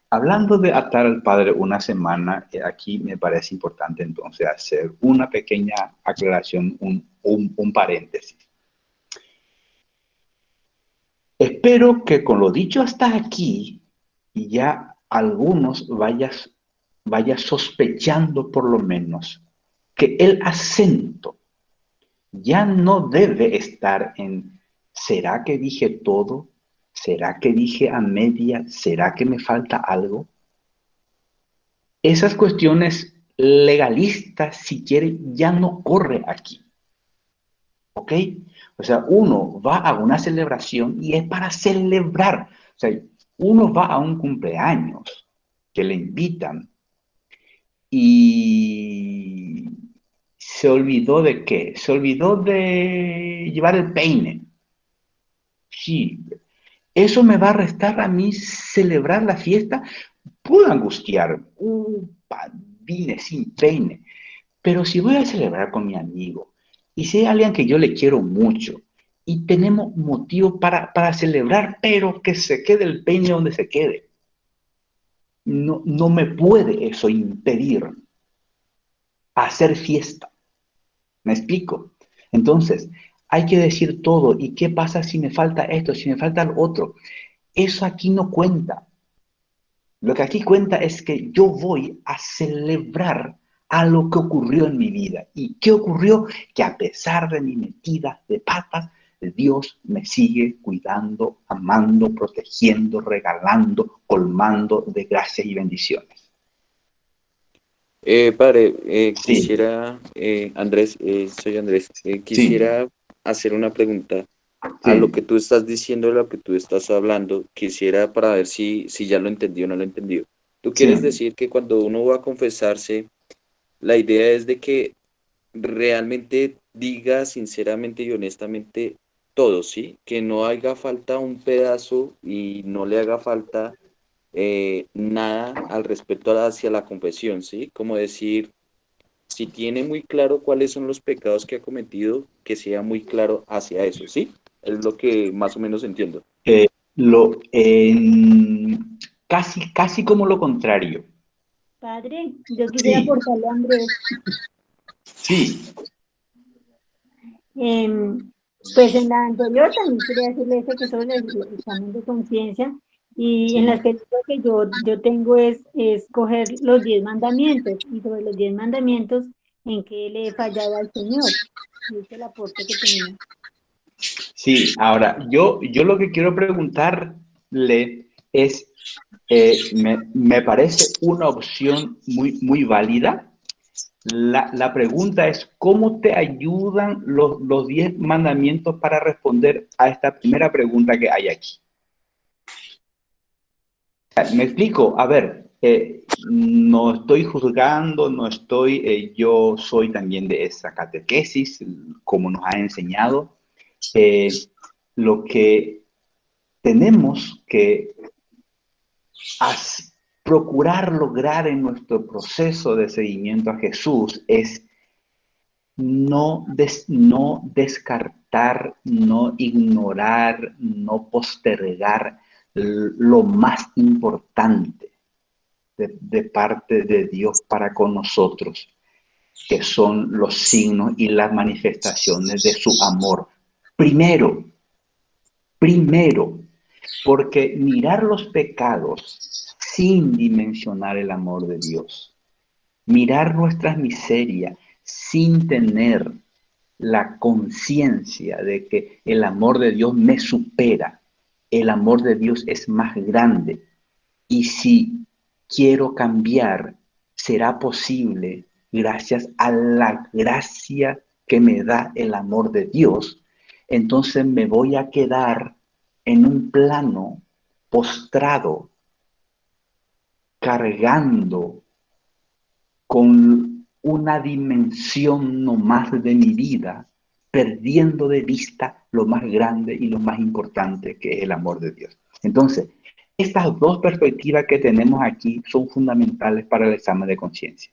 Hablando de atar al Padre una semana, aquí me parece importante entonces hacer una pequeña aclaración, un paréntesis. Espero que con lo dicho hasta aquí, ya algunos vayas sospechando por lo menos que el acento ya no debe estar en ¿será que dije todo? ¿Será que dije a media? ¿Será que me falta algo? Esas cuestiones legalistas, si quiere, ya no corre aquí. ¿Ok? O sea, uno va a una celebración y es para celebrar. O sea, uno va a un cumpleaños que le invitan y se olvidó de qué? Se olvidó de llevar el peine. Sí, eso me va a restar a mí celebrar la fiesta. Puedo angustiar, vine sin peine, pero si voy a celebrar con mi amigo y si hay alguien que yo le quiero mucho y tenemos motivo para celebrar, pero que se quede el peine donde se quede, no me puede eso impedir hacer fiesta. ¿Me explico? Entonces, hay que decir todo. ¿Y qué pasa si me falta esto, si me falta lo otro? Eso aquí no cuenta. Lo que aquí cuenta es que yo voy a celebrar a lo que ocurrió en mi vida. ¿Y qué ocurrió? Que a pesar de mi metida de patas, Dios me sigue cuidando, amando, protegiendo, regalando, colmando de gracias y bendiciones. Padre, Sí, quisiera, Andrés, soy Andrés, sí, quisiera hacer una pregunta a lo que sí, tú estás diciendo, a lo que tú estás hablando. Quisiera para ver si ya lo entendí o no lo he entendido. Tú quieres sí. decir que cuando uno va a confesarse, la idea es de que realmente diga sinceramente y honestamente todo, ¿sí? Que no haga falta un pedazo y no le haga falta nada al respecto hacia la confesión, ¿sí? Como decir, si tiene muy claro cuáles son los pecados que ha cometido, que sea muy claro hacia eso, ¿sí? Es lo que más o menos entiendo. Eh, lo, casi como lo contrario. Padre, yo quisiera Sí, aportarle a Andrés. sí, Em, pues en la anterior también quería decirle eso que sobre el examen de conciencia y en sí. las que digo que yo tengo es coger los 10 mandamientos y sobre los 10 mandamientos en que le he fallado al Señor. Y es el aporte que tenemos. Sí, ahora, yo lo que quiero preguntarle es, me parece una opción muy válida. La pregunta es, ¿cómo te ayudan los 10 mandamientos para responder a esta primera pregunta que hay aquí? Me explico, a ver, no estoy juzgando, no estoy, yo soy también de esa catequesis, como nos ha enseñado. Eh, lo que tenemos que procurar lograr en nuestro proceso de seguimiento a Jesús es no descartar, no ignorar, no postergar lo más importante de parte de Dios para con nosotros, que son los signos y las manifestaciones de su amor. Primero, primero, porque mirar los pecados sin dimensionar el amor de Dios, mirar nuestras miserias sin tener la conciencia de que el amor de Dios me supera, el amor de Dios es más grande. Y si quiero cambiar, será posible gracias a la gracia que me da el amor de Dios. Entonces me voy a quedar en un plano postrado, cargando con una dimensión no más de mi vida, perdiendo de vista lo más grande y lo más importante que es el amor de Dios. Entonces, estas dos perspectivas que tenemos aquí son fundamentales para el examen de conciencia.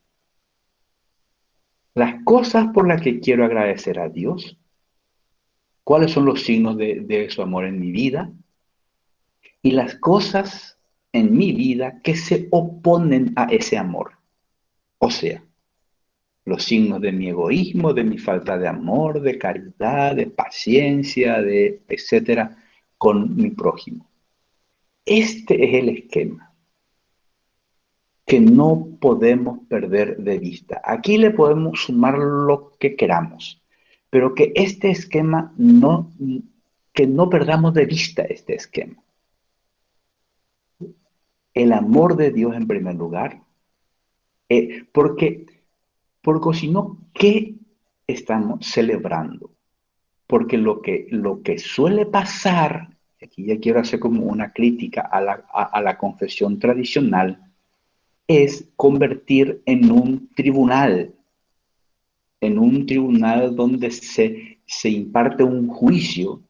Las cosas por las que quiero agradecer a Dios, cuáles son los signos de su amor en mi vida, y las cosas en mi vida que se oponen a ese amor. O sea, los signos de mi egoísmo, de mi falta de amor, de caridad, de paciencia, de etcétera, con mi prójimo. Este es el esquema que no podemos perder de vista. Aquí le podemos sumar lo que queramos, pero que este esquema que no perdamos de vista este esquema. El amor de Dios en primer lugar, porque si no, ¿qué estamos celebrando? Porque lo que suele pasar, aquí ya quiero hacer como una crítica a la confesión tradicional, es convertir en un tribunal donde se imparte un juicio,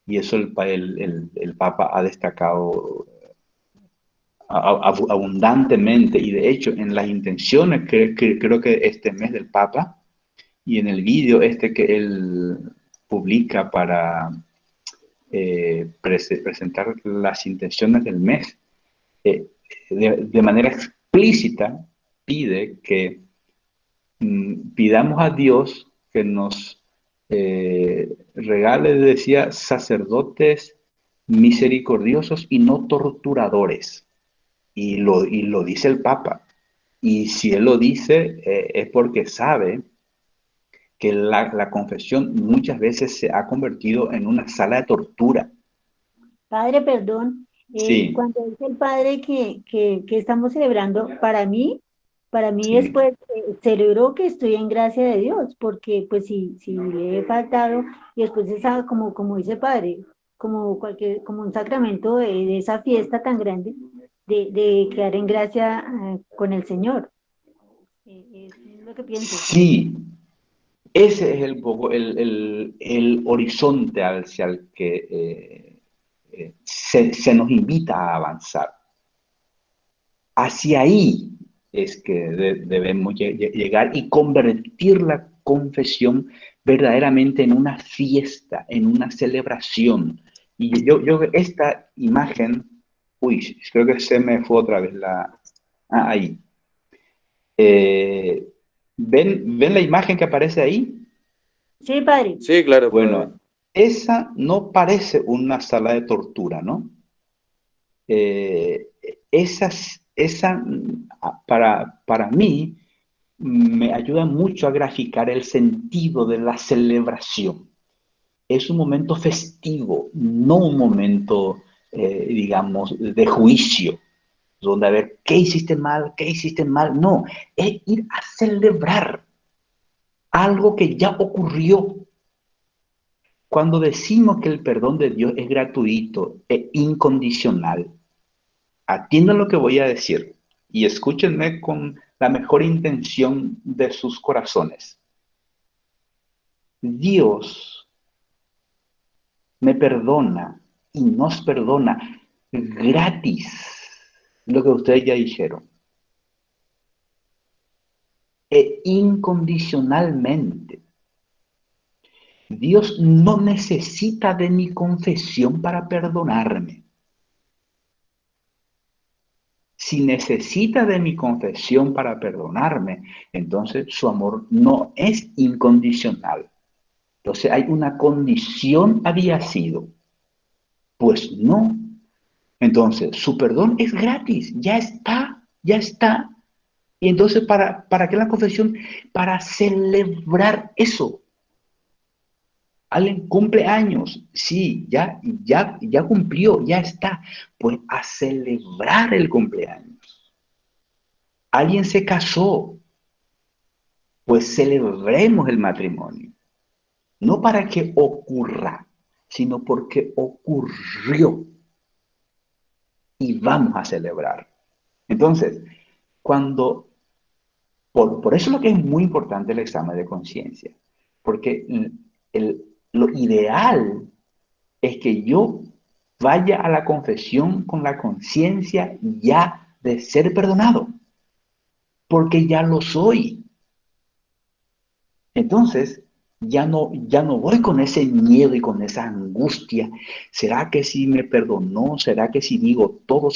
y eso el Papa ha destacado abundantemente, y de hecho en las intenciones que creo que este mes del Papa, y en el vídeo que él publica para presentar las intenciones del mes, eh, de manera explícita pide que pidamos a Dios que nos regales, decía, sacerdotes misericordiosos y no torturadores. Y lo dice el Papa. Y si él lo dice, es porque sabe que la confesión muchas veces se ha convertido en una sala de tortura. Padre, perdón, Sí, cuando dice el padre que estamos celebrando, para mí sí. después celebro que estoy en gracia de Dios, porque pues si le he faltado, y después esa, como dice el padre, como un sacramento de esa fiesta tan grande, de quedar en gracia con el Señor. Es lo que pienso. Sí, ese es el poco el horizonte hacia el que se nos invita a avanzar. Hacia ahí es que debemos llegar y convertir la confesión verdaderamente en una fiesta, en una celebración. Y yo esta imagen, uy, creo que se me fue otra vez ahí. Eh, ¿ven la imagen que aparece ahí? Sí, padre. Sí, claro, padre. Bueno, esa no parece una sala de tortura, ¿no? Eh, para mí me ayuda mucho a graficar el sentido de la celebración. Es un momento festivo, no un momento, digamos, de juicio, donde a ver qué hiciste mal. No, es ir a celebrar algo que ya ocurrió. Cuando decimos que el perdón de Dios es gratuito e incondicional, atiendan lo que voy a decir y escúchenme con la mejor intención de sus corazones. Dios me perdona y nos perdona gratis lo que ustedes ya dijeron e incondicionalmente. Dios no necesita de mi confesión para perdonarme. Si necesita de mi confesión para perdonarme, entonces su amor no es incondicional. Entonces hay una condición había sido. Pues no. Entonces su perdón es gratis, ya está, ya está. Y entonces, ¿para qué la confesión? Para celebrar eso. Alguien cumple años, sí, ya cumplió, ya está. Pues a celebrar el cumpleaños. Alguien se casó, pues celebremos el matrimonio. No para que ocurra, sino porque ocurrió y vamos a celebrar. Entonces, cuando, por eso lo que es muy importante el examen de conciencia, porque lo ideal es que yo vaya a la confesión con la conciencia ya de ser perdonado, porque ya lo soy. Entonces, ya no voy con ese miedo y con esa angustia. ¿Será que si me perdonó? ¿Será que si digo todo?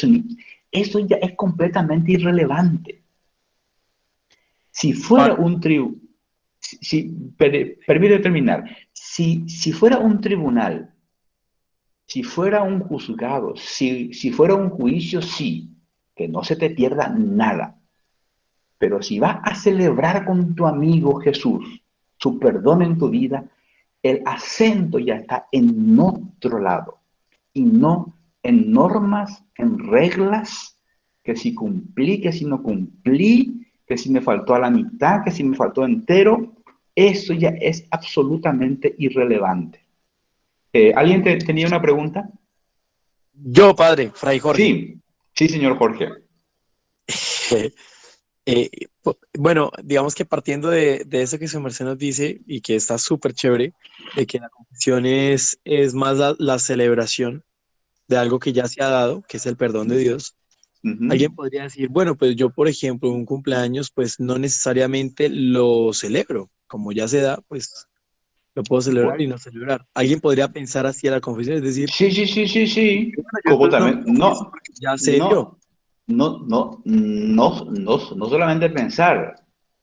Eso ya es completamente irrelevante. Si fuera Padre, un tribunal, permíteme terminar, si fuera un tribunal, si fuera un juzgado, si fuera un juicio, sí, que no se te pierda nada. Pero si vas a celebrar con tu amigo Jesús su perdón en tu vida, el acento ya está en otro lado y no en normas, en reglas, que si cumplí, que si no cumplí, que si me faltó a la mitad, que si me faltó entero. Eso ya es absolutamente irrelevante. ¿Alguien tenía una pregunta? yo, padre, Fray Jorge. Sí, sí, señor Jorge. Eh, bueno, digamos que partiendo de eso que su merced nos dice y que está súper chévere, de que la confesión es más la celebración de algo que ya se ha dado, que es el perdón de Dios. Alguien podría decir, bueno, pues yo, por ejemplo, un cumpleaños, pues no necesariamente lo celebro. Como ya se da, pues lo puedo celebrar y no celebrar. Alguien podría pensar así a la confesión, es decir, Sí, sí, sí, sí, sí. bueno, yo Como entonces no me también, confieso porque ya se dio. no solamente pensar,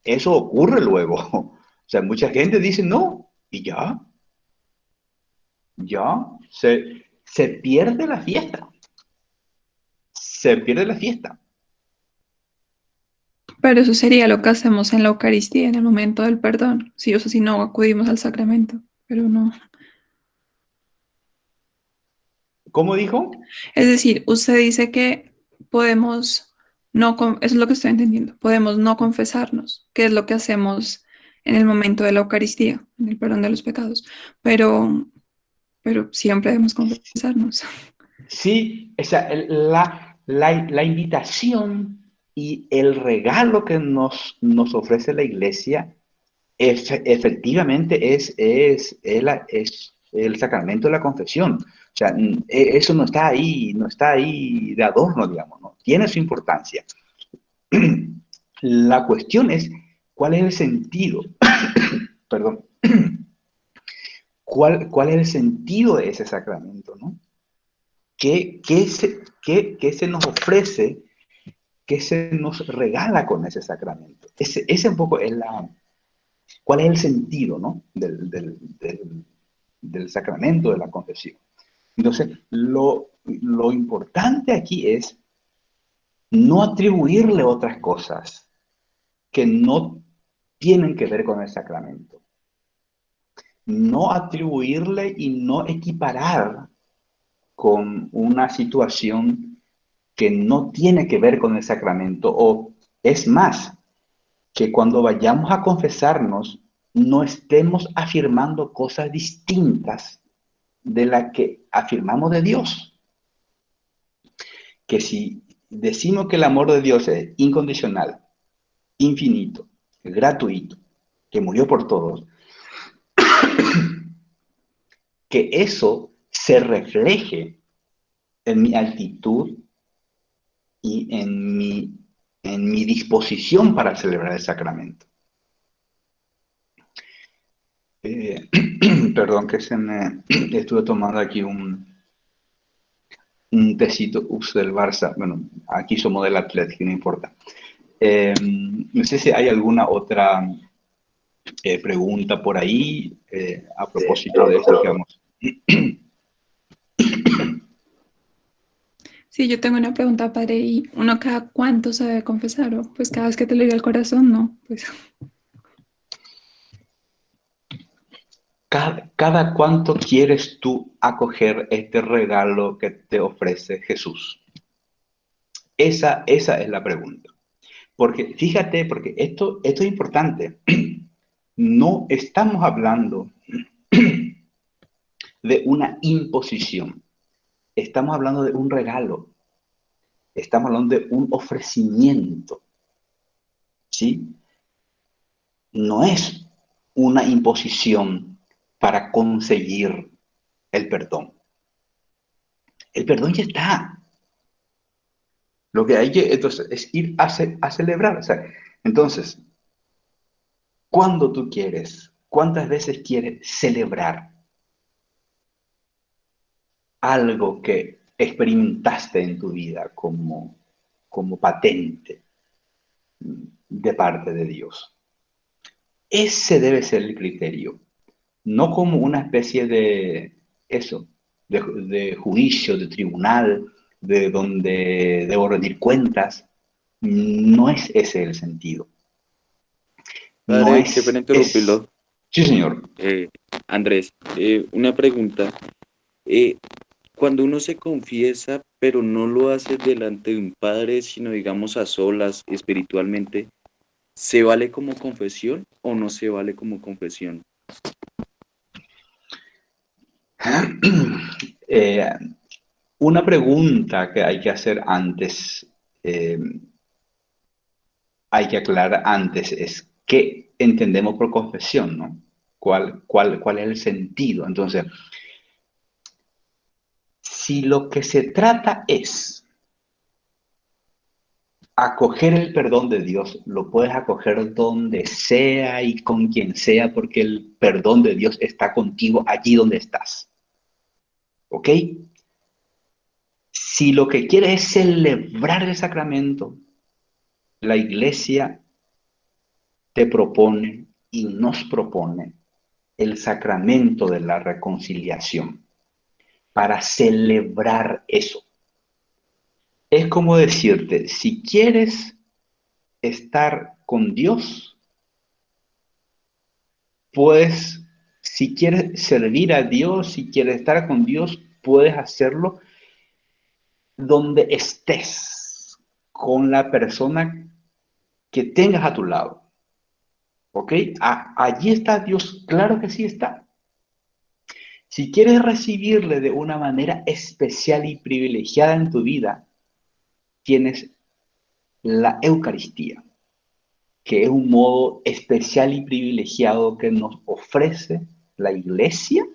eso ocurre luego. O sea, mucha gente dice no, y ya. ¿ya? Se pierde la fiesta. Se pierde la fiesta. Pero eso sería lo que hacemos en la Eucaristía, en el momento del perdón. Sí, o sea, si no acudimos al sacramento, pero no. ¿Cómo dijo? Es decir, usted dice que podemos no, eso es lo que estoy entendiendo, podemos no confesarnos, que es lo que hacemos en el momento de la Eucaristía, en el perdón de los pecados, pero siempre debemos confesarnos. Sí, la invitación y el regalo que nos ofrece la iglesia efectivamente es el sacramento de la confesión. O sea, eso no está ahí de adorno, digamos, ¿no? Tiene su importancia. La cuestión es, ¿cuál es el sentido? Perdón. ¿Cuál es el sentido de ese sacramento, no? ¿Qué se nos ofrece? ¿Qué se nos regala con ese sacramento? Ese un poco es ¿cuál es el sentido, no? Del sacramento de la confesión. Entonces, lo importante aquí es no atribuirle otras cosas que no tienen que ver con el sacramento. No atribuirle y no equiparar con una situación que no tiene que ver con el sacramento, o es más, que cuando vayamos a confesarnos no estemos afirmando cosas distintas de las que afirmamos de Dios. Que si decimos que el amor de Dios es incondicional, infinito, gratuito, que murió por todos, que eso se refleje en mi actitud y en mi disposición para celebrar el sacramento. Perdón que estuve tomando aquí un tecito del Barça. Bueno, aquí somos del Atlético, no importa. No sé si hay alguna otra pregunta por ahí a propósito de esto que vamos. Sí, yo tengo una pregunta, padre, ¿y uno cada cuánto se debe confesar? ¿O pues cada vez que te lo diga el corazón? No, pues... ¿Cada cuánto quieres tú acoger este regalo que te ofrece Jesús? Esa es la pregunta. Porque fíjate, porque esto es importante. No estamos hablando de una imposición. Estamos hablando de un regalo. Estamos hablando de un ofrecimiento. ¿Sí? No es una imposición para conseguir el perdón. El perdón ya está. Lo que hay que entonces es ir a celebrar. O sea, entonces, ¿cuándo tú quieres? ¿Cuántas veces quieres celebrar algo que experimentaste en tu vida como patente de parte de Dios? Ese debe ser el criterio, no como una especie de de juicio, de tribunal, de donde debo rendir cuentas. No es ese el sentido. No Padre, qué pena interrumpirlo. Sí, señor. Andrés, una pregunta. Cuando uno se confiesa, pero no lo hace delante de un padre, sino digamos a solas, espiritualmente, ¿se vale como confesión o no se vale como confesión? Una pregunta que hay que hacer antes, hay que aclarar antes, es qué entendemos por confesión, ¿no? ¿Cuál es el sentido? Entonces, si lo que se trata es acoger el perdón de Dios, lo puedes acoger donde sea y con quien sea, porque el perdón de Dios está contigo allí donde estás. ¿Ok? Si lo que quieres es celebrar el sacramento, la iglesia te propone y nos propone el sacramento de la reconciliación. para celebrar eso. Es como decirte, si quieres estar con Dios, pues si quieres servir a Dios, si quieres estar con Dios, puedes hacerlo donde estés, con la persona que tengas a tu lado. ¿Ok? Allí está Dios, claro que sí está. Si quieres recibirle de una manera especial y privilegiada en tu vida, tienes la Eucaristía, que es un modo especial y privilegiado que nos ofrece la Iglesia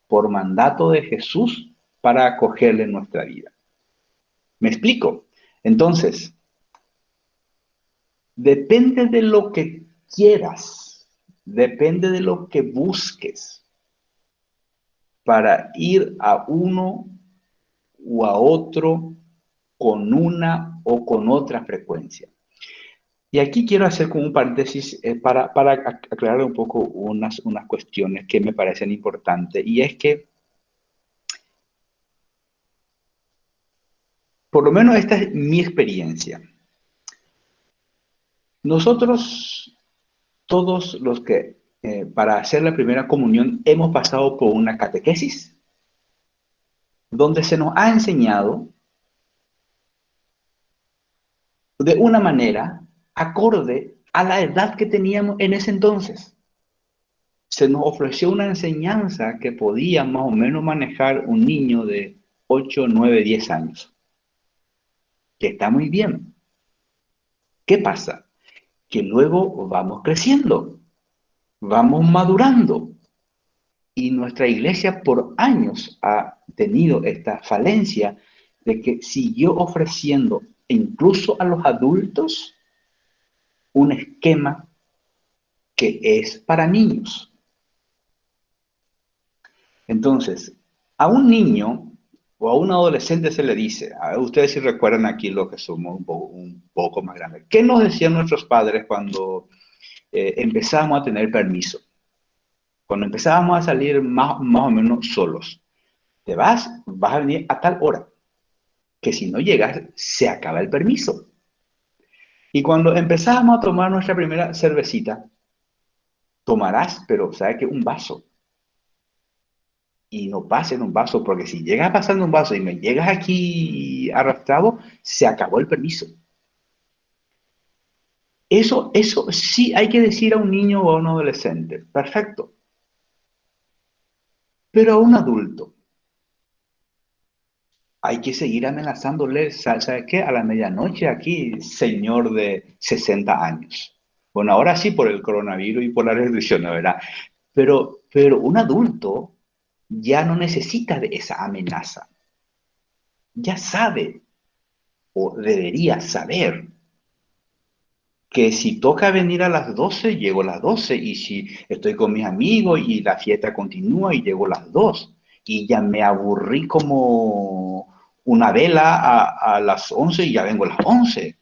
por mandato de Jesús para acogerle en nuestra vida. ¿Me explico? Entonces, depende de lo que quieras, depende de lo que busques para ir a uno o a otro con una o con otra frecuencia. Y aquí quiero hacer como un paréntesis para aclarar un poco unas cuestiones que me parecen importantes. Y es que, por lo menos esta es mi experiencia. Nosotros, todos los que para hacer la primera comunión hemos pasado por una catequesis, donde se nos ha enseñado de una manera acorde a la edad que teníamos en ese entonces. Se nos ofreció una enseñanza que podía más o menos manejar un niño de 8, 9, 10 años. Que está muy bien. ¿Qué pasa? Que luego vamos creciendo, vamos madurando. Y nuestra iglesia por años ha tenido esta falencia de que siguió ofreciendo incluso a los adultos un esquema que es para niños. Entonces, a un niño o a un adolescente se le dice, a ustedes si recuerdan aquí lo que somos un poco más grandes, ¿qué nos decían nuestros padres cuando empezábamos a tener permiso? Cuando empezábamos a salir más o menos solos. Te vas a venir a tal hora, que si no llegas, se acaba el permiso. Y cuando empezábamos a tomar nuestra primera cervecita, tomarás, pero ¿sabes qué? Un vaso. Y no pasen un vaso, porque si llegas pasando un vaso y me llegas aquí arrastrado, se acabó el permiso. Eso sí hay que decir a un niño o a un adolescente. Perfecto. Pero a un adulto, hay que seguir amenazándole, ¿sabe qué? A la medianoche aquí, señor de 60 años. Bueno, ahora sí por el coronavirus y por la restricción, ¿verdad? Pero un adulto ya no necesita de esa amenaza. Ya sabe, o debería saber, que si toca venir a las 12, llego a las 12. Y si estoy con mis amigos y la fiesta continúa y llego a las 2. Y ya me aburrí como una vela a las 11 y ya vengo a las 11.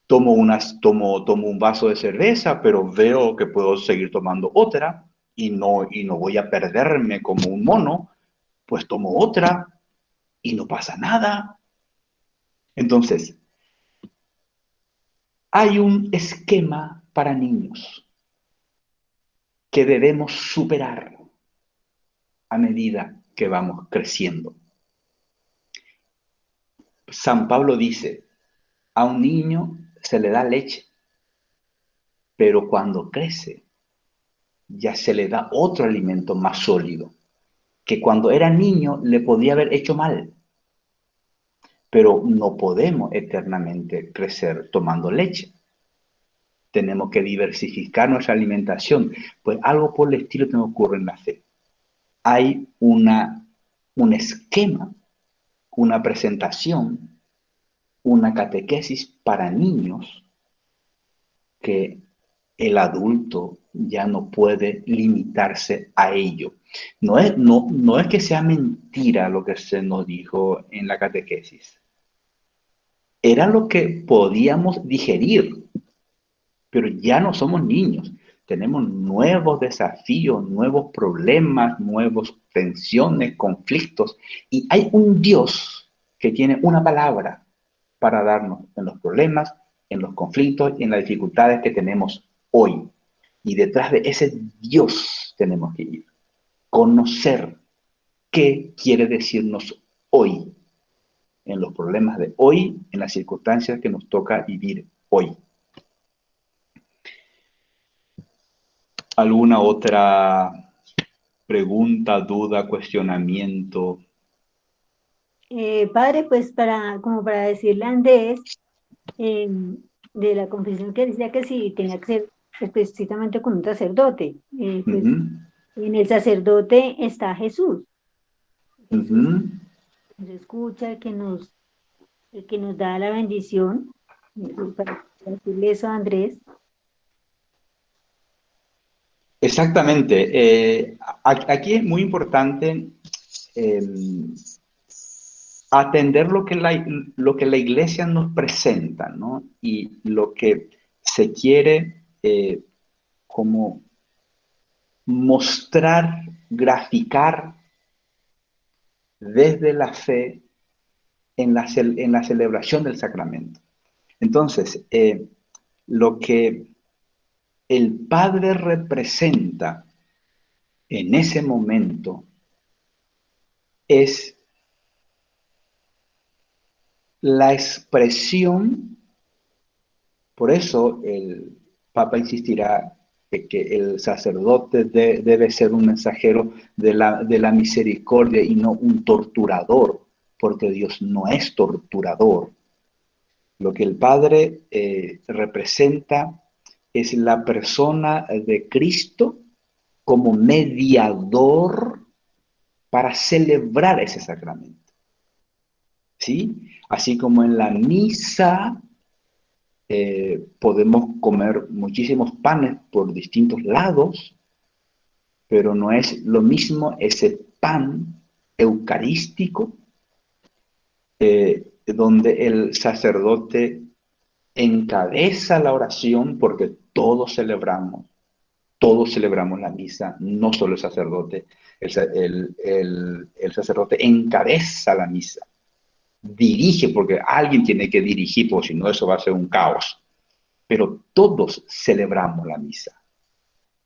Tomo un vaso de cerveza, pero veo que puedo seguir tomando otra y no voy a perderme como un mono, pues tomo otra y no pasa nada. Entonces, hay un esquema para niños que debemos superar a medida que vamos creciendo. San Pablo dice, a un niño se le da leche, pero cuando crece ya se le da otro alimento más sólido, que cuando era niño le podía haber hecho mal. Pero no podemos eternamente crecer tomando leche. Tenemos que diversificar nuestra alimentación, pues algo por el estilo que nos ocurre en la fe. Hay un esquema, una presentación, una catequesis para niños que el adulto ya no puede limitarse a ello. No es que sea mentira lo que se nos dijo en la catequesis. Era lo que podíamos digerir, pero ya no somos niños. tenemos nuevos desafíos, nuevos problemas, nuevas tensiones, conflictos. Y hay un Dios que tiene una palabra para darnos en los problemas, en los conflictos y en las dificultades que tenemos hoy. Y detrás de ese Dios tenemos que ir. Conocer qué quiere decirnos hoy, en los problemas de hoy, en las circunstancias que nos toca vivir hoy. ¿Alguna otra pregunta, duda, cuestionamiento? Padre, pues como para decirle a Andrés, de la confesión que decía que sí tenía que ser específicamente con un sacerdote. Pues en el sacerdote está Jesús. Jesús nos escucha, el que nos da la bendición, para decirle eso a Andrés. Exactamente. Aquí es muy importante atender lo que la iglesia nos presenta, ¿no? Y lo que se quiere como mostrar, graficar desde la fe en la celebración del sacramento. Entonces, lo que el Padre representa en ese momento es la expresión. Por eso el Papa insistirá que el sacerdote debe ser un mensajero de la misericordia y no un torturador, porque Dios no es torturador. Lo que el Padre representa es la persona de Cristo como mediador para celebrar ese sacramento. ¿Sí? Así como en la misa podemos comer muchísimos panes por distintos lados, pero no es lo mismo ese pan eucarístico donde el sacerdote encabeza la oración, porque todos celebramos la misa, no solo el sacerdote. El sacerdote encabeza la misa, dirige, porque alguien tiene que dirigir, porque si no eso va a ser un caos. Pero todos celebramos la misa.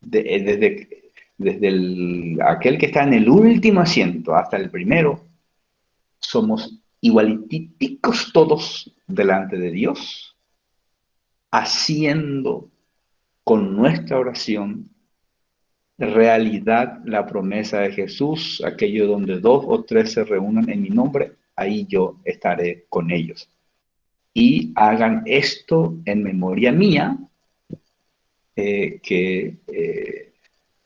Desde aquel que está en el último asiento hasta el primero, somos igualiticos todos delante de Dios, haciendo con nuestra oración realidad la promesa de Jesús, aquello donde 2 o 3 se reúnan en mi nombre, ahí yo estaré con ellos. Y hagan esto en memoria mía, que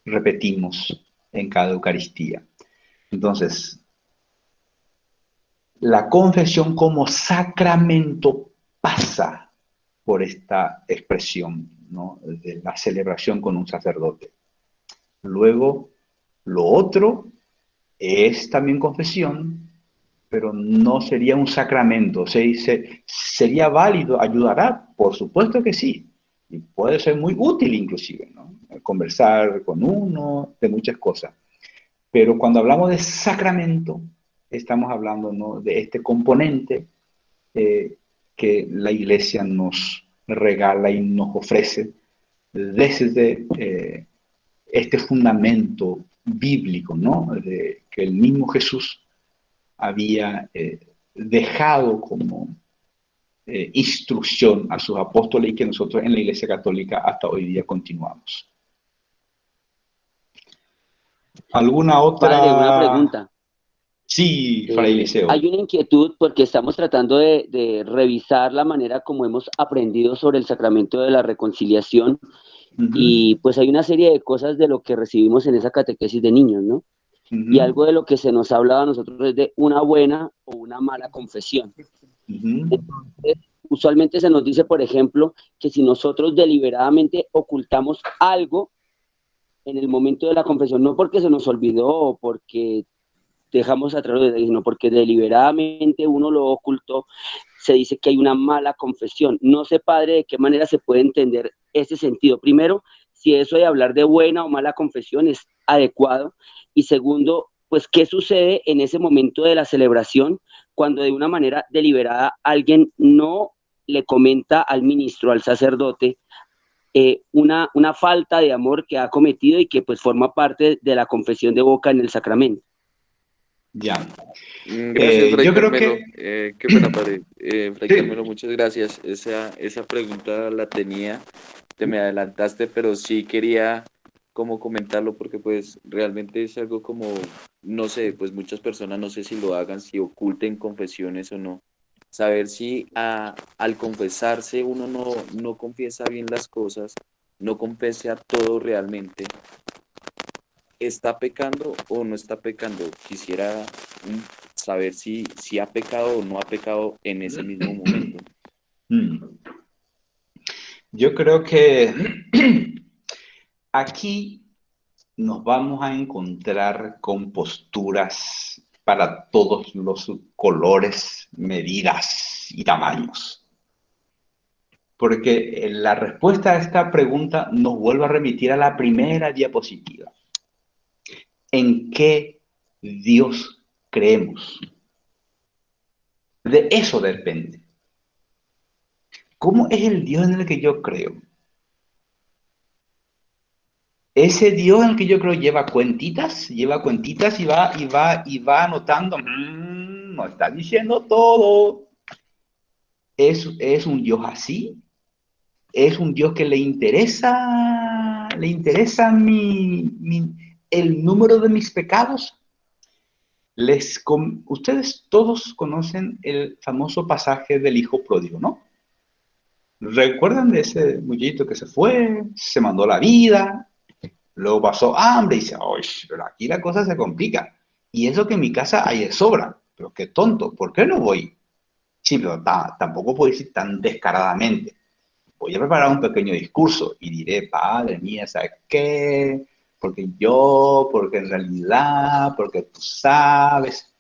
repetimos en cada Eucaristía. Entonces, la confesión como sacramento pasa por esta expresión, ¿no?, de la celebración con un sacerdote. Luego, lo otro es también confesión, pero no sería un sacramento. ¿Sería válido? ¿Ayudará? Por supuesto que sí. Y puede ser muy útil inclusive, ¿no? Conversar con uno de muchas cosas. Pero cuando hablamos de sacramento, estamos hablando, ¿no?, de este componente que la Iglesia nos regala y nos ofrece desde este fundamento bíblico, ¿no?, de que el mismo Jesús había dejado como instrucción a sus apóstoles y que nosotros en la Iglesia Católica hasta hoy día continuamos. ¿Alguna otra? Padre, una pregunta. Sí, Fray Eliseo. Hay una inquietud porque estamos tratando de revisar la manera como hemos aprendido sobre el sacramento de la reconciliación. Y pues hay una serie de cosas de lo que recibimos en esa catequesis de niños, ¿no? Y algo de lo que se nos ha hablado a nosotros es de una buena o una mala confesión. Entonces, usualmente se nos dice, por ejemplo, que si nosotros deliberadamente ocultamos algo en el momento de la confesión, no porque se nos olvidó o porque dejamos atrás, sino porque deliberadamente uno lo ocultó, se dice que hay una mala confesión. No sé, padre, de qué manera se puede entender ese sentido. Primero, si eso de hablar de buena o mala confesión es adecuado. Y segundo, pues, ¿qué sucede en ese momento de la celebración cuando de una manera deliberada alguien no le comenta al ministro, al sacerdote, una falta de amor que ha cometido y que pues forma parte de la confesión de boca en el sacramento? Ya. Gracias, Fray Yo creo Carmelo. que Qué pena, padre. Fray Carmelo, sí, muchas gracias. Esa pregunta la tenía, te me adelantaste, pero sí quería como comentarlo porque pues realmente es algo como, no sé, pues muchas personas no sé si lo hagan, si oculten confesiones o no. Saber si al confesarse uno no confiesa bien las cosas, no confesa todo realmente, ¿está pecando o no está pecando? Quisiera saber si ha pecado o no ha pecado en ese mismo momento. mm, yo creo que aquí nos vamos a encontrar con posturas para todos los colores, medidas y tamaños. Porque la respuesta a esta pregunta nos vuelve a remitir a la primera diapositiva. ¿En qué Dios creemos? De eso depende. ¿Cómo es el Dios en el que yo creo? Ese Dios en el que yo creo lleva cuentitas y va anotando. No está diciendo todo. Es un Dios así. Es un Dios que le interesa el número de mis pecados. Ustedes todos conocen el famoso pasaje del hijo pródigo, ¿no? ¿Recuerdan de ese muchachito que se fue, se mandó la vida, luego pasó hambre y dice, oye, pero aquí la cosa se complica? Y eso que en mi casa hay de sobra, pero qué tonto, ¿por qué no voy? Sí, pero tampoco puedo decir tan descaradamente. Voy a preparar un pequeño discurso y diré, padre mía, ¿sabes qué? Porque en realidad, porque tú sabes.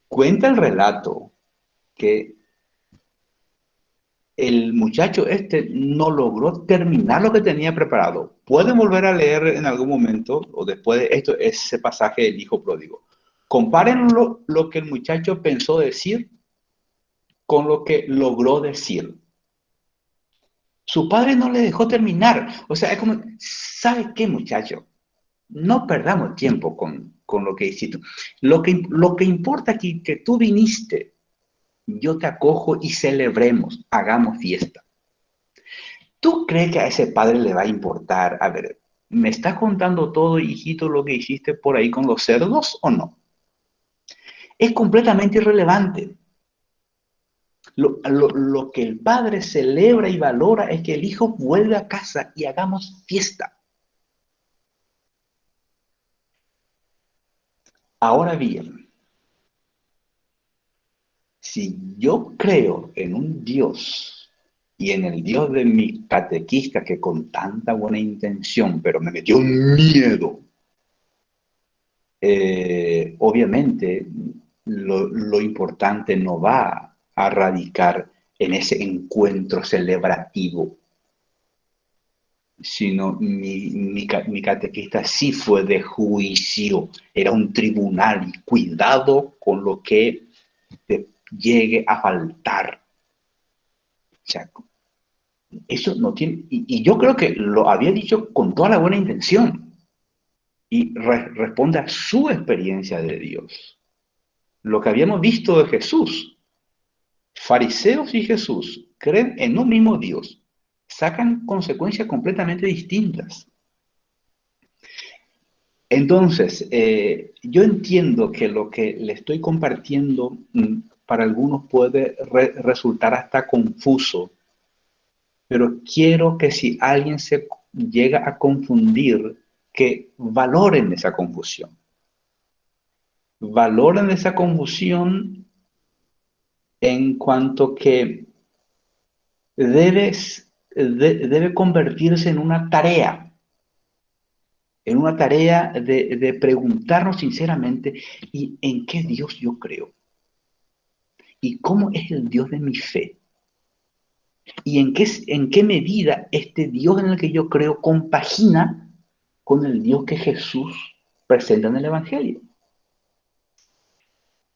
Cuenta el relato que el muchacho este no logró terminar lo que tenía preparado. Pueden volver a leer en algún momento, o después de esto, ese pasaje del hijo pródigo. Comparen lo que el muchacho pensó decir con lo que logró decir. Su padre no le dejó terminar. O sea, es como, ¿sabe qué, muchacho? No perdamos tiempo con lo que hiciste. Lo que importa aquí, que tú viniste, yo te acojo y celebremos, hagamos fiesta. ¿Tú crees que a ese padre le va a importar? A ver, ¿me estás contando todo, hijito, lo que hiciste por ahí con los cerdos o no? Es completamente irrelevante. Lo que el padre celebra y valora es que el hijo vuelva a casa y hagamos fiesta. Ahora bien, si yo creo en un Dios y en el Dios de mi catequista que con tanta buena intención, pero me metió un miedo, obviamente lo importante no va a radicar en ese encuentro celebrativo, sino mi catequista sí fue de juicio, era un tribunal y cuidado con lo que te llegue a faltar. O sea, eso no tiene, y yo creo que lo había dicho con toda la buena intención y responde a su experiencia de Dios. Lo que habíamos visto de Jesús, fariseos y Jesús creen en un mismo Dios, sacan consecuencias completamente distintas. Entonces, yo entiendo que lo que le estoy compartiendo para algunos puede resultar hasta confuso, pero quiero que si alguien se llega a confundir, que valoren esa confusión. Valoren esa confusión en cuanto que debe convertirse en una tarea de preguntarnos sinceramente, ¿y en qué Dios yo creo? ¿Y cómo es el Dios de mi fe? y en qué medida este Dios en el que yo creo compagina con el Dios que Jesús presenta en el Evangelio.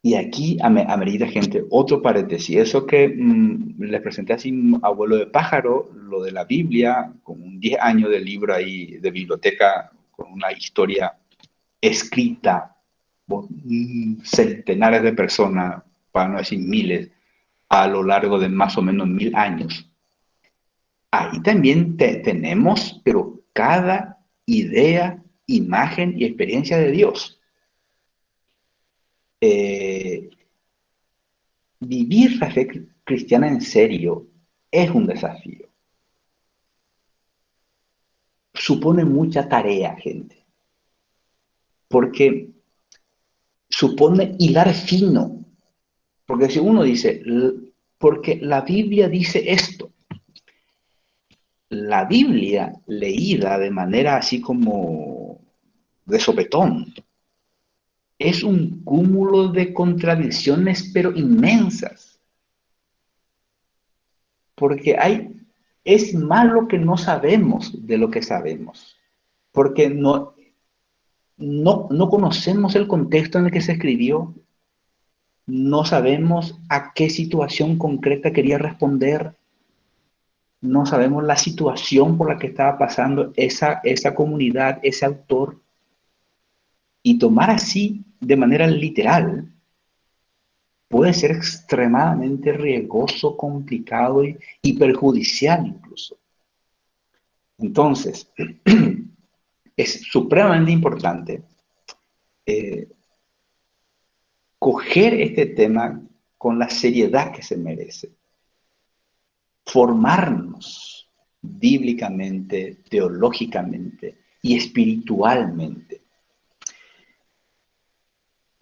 Y aquí amerita, gente, otro paréntesis. Eso que les presenté así, abuelo de pájaro, lo de la Biblia, con un 10 años de libro ahí de biblioteca, con una historia escrita por centenares de personas, para no decir miles, a lo largo de más o menos 1000 años. Ahí también tenemos, pero cada idea, imagen y experiencia de Dios. Vivir la fe cristiana en serio es un desafío. Supone mucha tarea, gente. Porque supone hilar fino. Porque si uno dice, porque la Biblia dice esto, la Biblia leída de manera así como de sopetón, es un cúmulo de contradicciones, pero inmensas. Porque es más lo que no sabemos de lo que sabemos. Porque no conocemos el contexto en el que se escribió, no sabemos a qué situación concreta quería responder, no sabemos la situación por la que estaba pasando esa comunidad, ese autor, y tomar así de manera literal puede ser extremadamente riesgoso, complicado y perjudicial incluso. Entonces, es supremamente importante coger este tema con la seriedad que se merece. Formarnos bíblicamente, teológicamente y espiritualmente.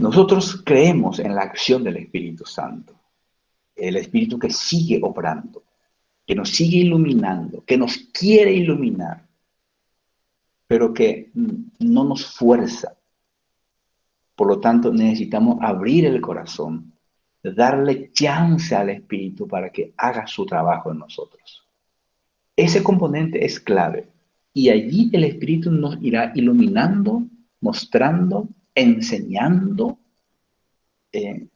Nosotros creemos en la acción del Espíritu Santo, el Espíritu que sigue obrando, que nos sigue iluminando, que nos quiere iluminar, pero que no nos fuerza. Por lo tanto, necesitamos abrir el corazón, darle chance al Espíritu para que haga su trabajo en nosotros. Ese componente es clave. Y allí el Espíritu nos irá iluminando, mostrando, enseñando en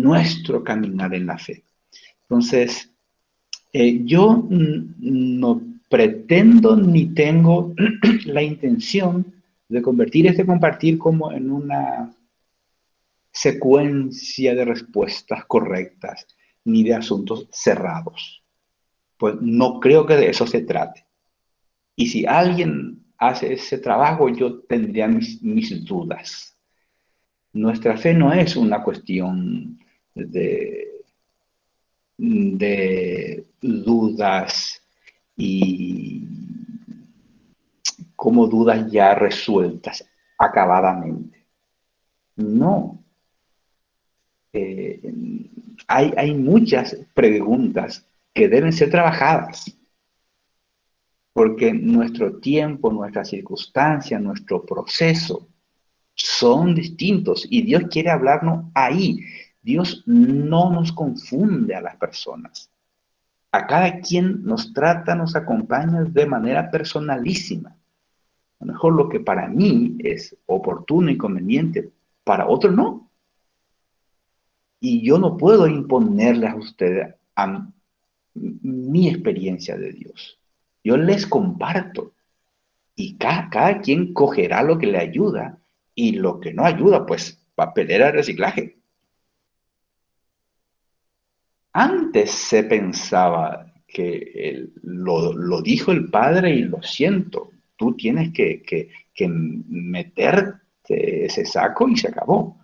nuestro caminar en la fe. Entonces, yo no pretendo ni tengo la intención de convertir este compartir como en una secuencia de respuestas correctas ni de asuntos cerrados. Pues no creo que de eso se trate. Y si alguien hace ese trabajo, yo tendría mis dudas. Nuestra fe no es una cuestión de dudas y como dudas ya resueltas acabadamente. No. Hay muchas preguntas que deben ser trabajadas. Porque nuestro tiempo, nuestra circunstancia, nuestro proceso son distintos y Dios quiere hablarnos ahí. Dios no nos confunde a las personas. A cada quien nos trata, nos acompaña de manera personalísima. A lo mejor lo que para mí es oportuno y conveniente, para otro no. Y yo no puedo imponerle a ustedes mi experiencia de Dios. Yo les comparto y cada quien cogerá lo que le ayuda y lo que no ayuda, pues papelera de reciclaje. Antes se pensaba que lo dijo el Padre y lo siento. Tú tienes que meterte ese saco y se acabó.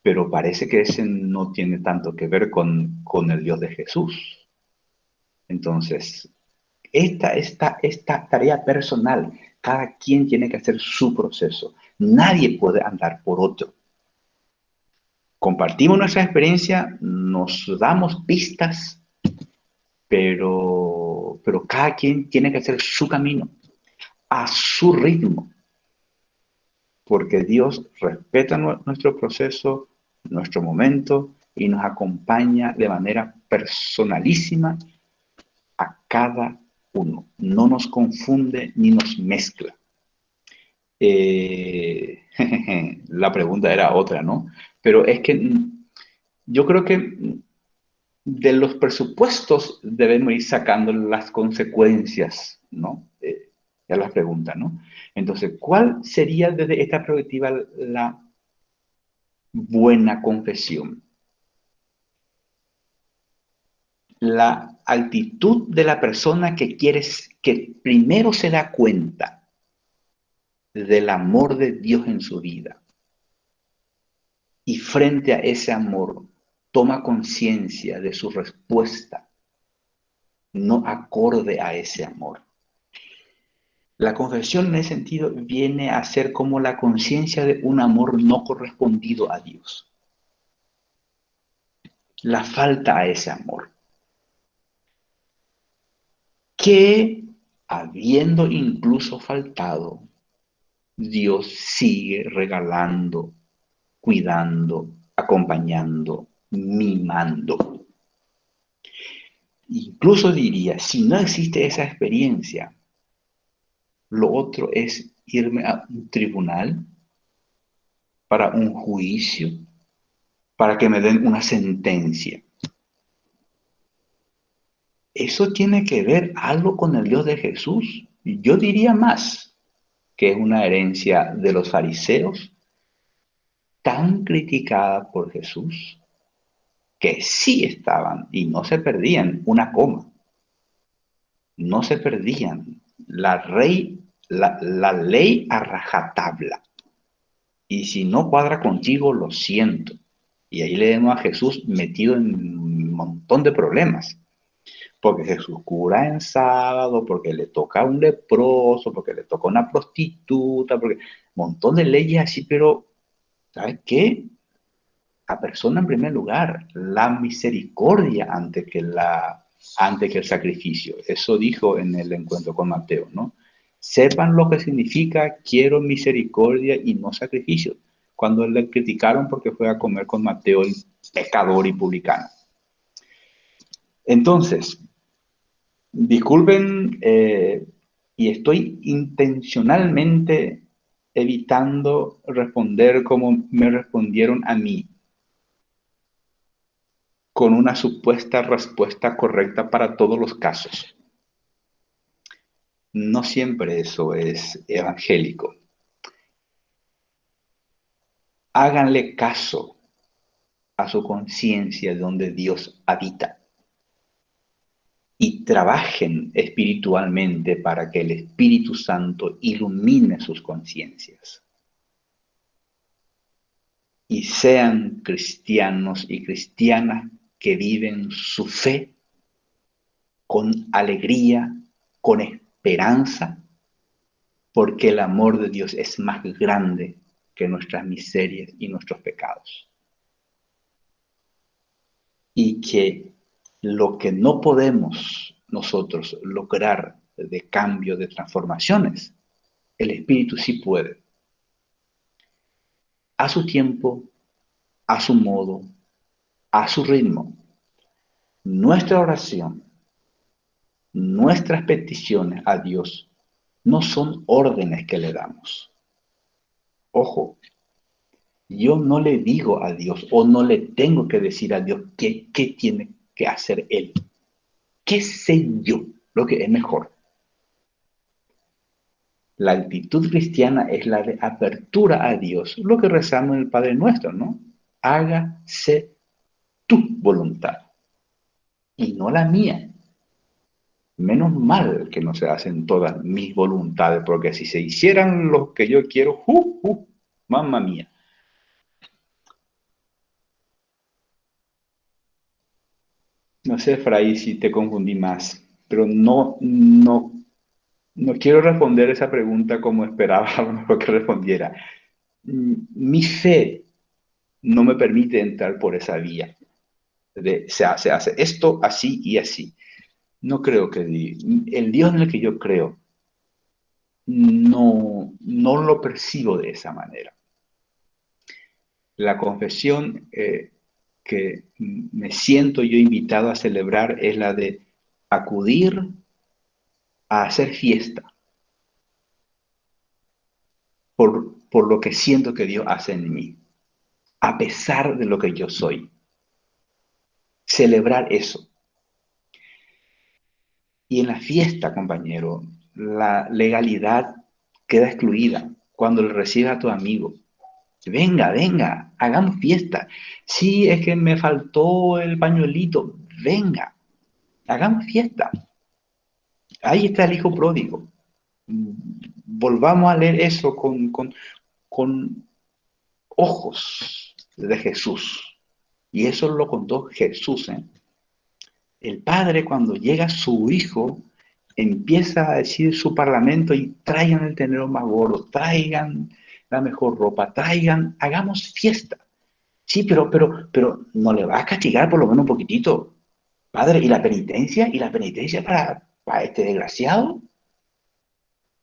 Pero parece que ese no tiene tanto que ver con el Dios de Jesús. Entonces, esta tarea personal, cada quien tiene que hacer su proceso. Nadie puede andar por otro. Compartimos nuestra experiencia, nos damos pistas, pero cada quien tiene que hacer su camino, a su ritmo. Porque Dios respeta nuestro proceso, nuestro momento, y nos acompaña de manera personalísima a cada uno. No nos confunde ni nos mezcla. La pregunta era otra, ¿no? Pero es que yo creo que de los presupuestos debemos ir sacando las consecuencias, ¿no? Ya las preguntas, ¿no? Entonces, ¿cuál sería desde esta perspectiva la buena confesión? La actitud de la persona que primero se da cuenta del amor de Dios en su vida y frente a ese amor toma conciencia de su respuesta no acorde a ese amor. La confesión en ese sentido viene a ser como la conciencia de un amor no correspondido a Dios. La falta a ese amor. Que habiendo incluso faltado, Dios sigue regalando, cuidando, acompañando, mimando. Incluso diría, si no existe esa experiencia, lo otro es irme a un tribunal para un juicio, para que me den una sentencia. Eso tiene que ver algo con el Dios de Jesús. Yo diría más que es una herencia de los fariseos, tan criticada por Jesús, que sí estaban y no se perdían una coma. No se perdían la ley a rajatabla. Y si no cuadra contigo, lo siento. Y ahí le vemos a Jesús metido en un montón de problemas. Porque Jesús cura en sábado, porque le toca a un leproso, porque le toca a una prostituta, porque un montón de leyes así, pero ¿sabes qué? La persona en primer lugar, la misericordia antes que el sacrificio. Eso dijo en el encuentro con Mateo, ¿no? Sepan lo que significa quiero misericordia y no sacrificio. Cuando le criticaron porque fue a comer con Mateo, el pecador y publicano. Entonces, disculpen, y estoy intencionalmente evitando responder como me respondieron a mí, con una supuesta respuesta correcta para todos los casos. No siempre eso es evangélico. Háganle caso a su conciencia donde Dios habita y trabajen espiritualmente para que el Espíritu Santo ilumine sus conciencias. Y sean cristianos y cristianas que viven su fe con alegría, con esperanza, porque el amor de Dios es más grande que nuestras miserias y nuestros pecados. Y que lo que no podemos nosotros lograr de cambio, de transformaciones, el Espíritu sí puede. A su tiempo, a su modo, a su ritmo. Nuestra oración, nuestras peticiones a Dios no son órdenes que le damos. Ojo, yo no le digo a Dios o no le tengo que decir a Dios qué tiene que hacer Él. ¿Qué sé yo lo que es mejor? La actitud cristiana es la de apertura a Dios, lo que rezamos en el Padre Nuestro, ¿no? Hágase tu voluntad y no la mía. Menos mal que no se hacen todas mis voluntades, porque si se hicieran lo que yo quiero, mamma mía. No sé, Fray, si te confundí más, pero no quiero responder esa pregunta como esperaba a lo mejor que respondiera. Mi fe no me permite entrar por esa vía. Se hace esto así y así. No creo que el Dios en el que yo creo no lo percibo de esa manera. La confesión que me siento yo invitado a celebrar es la de acudir a hacer fiesta por lo que siento que Dios hace en mí, a pesar de lo que yo soy. Celebrar eso. Y en la fiesta, compañero, la legalidad queda excluida cuando le recibes a tu amigo. Venga, venga, hagamos fiesta. Sí, es que me faltó el pañuelito. Venga, hagamos fiesta. Ahí está el hijo pródigo. Volvamos a leer eso con ojos de Jesús. Y eso lo contó Jesús, ¿eh? El padre, cuando llega su hijo, empieza a decir su parlamento y traigan el ternero más gordo, traigan la mejor ropa, hagamos fiesta. Sí, pero no le va a castigar por lo menos un poquitito. Padre, ¿y la penitencia? ¿Y la penitencia para este desgraciado?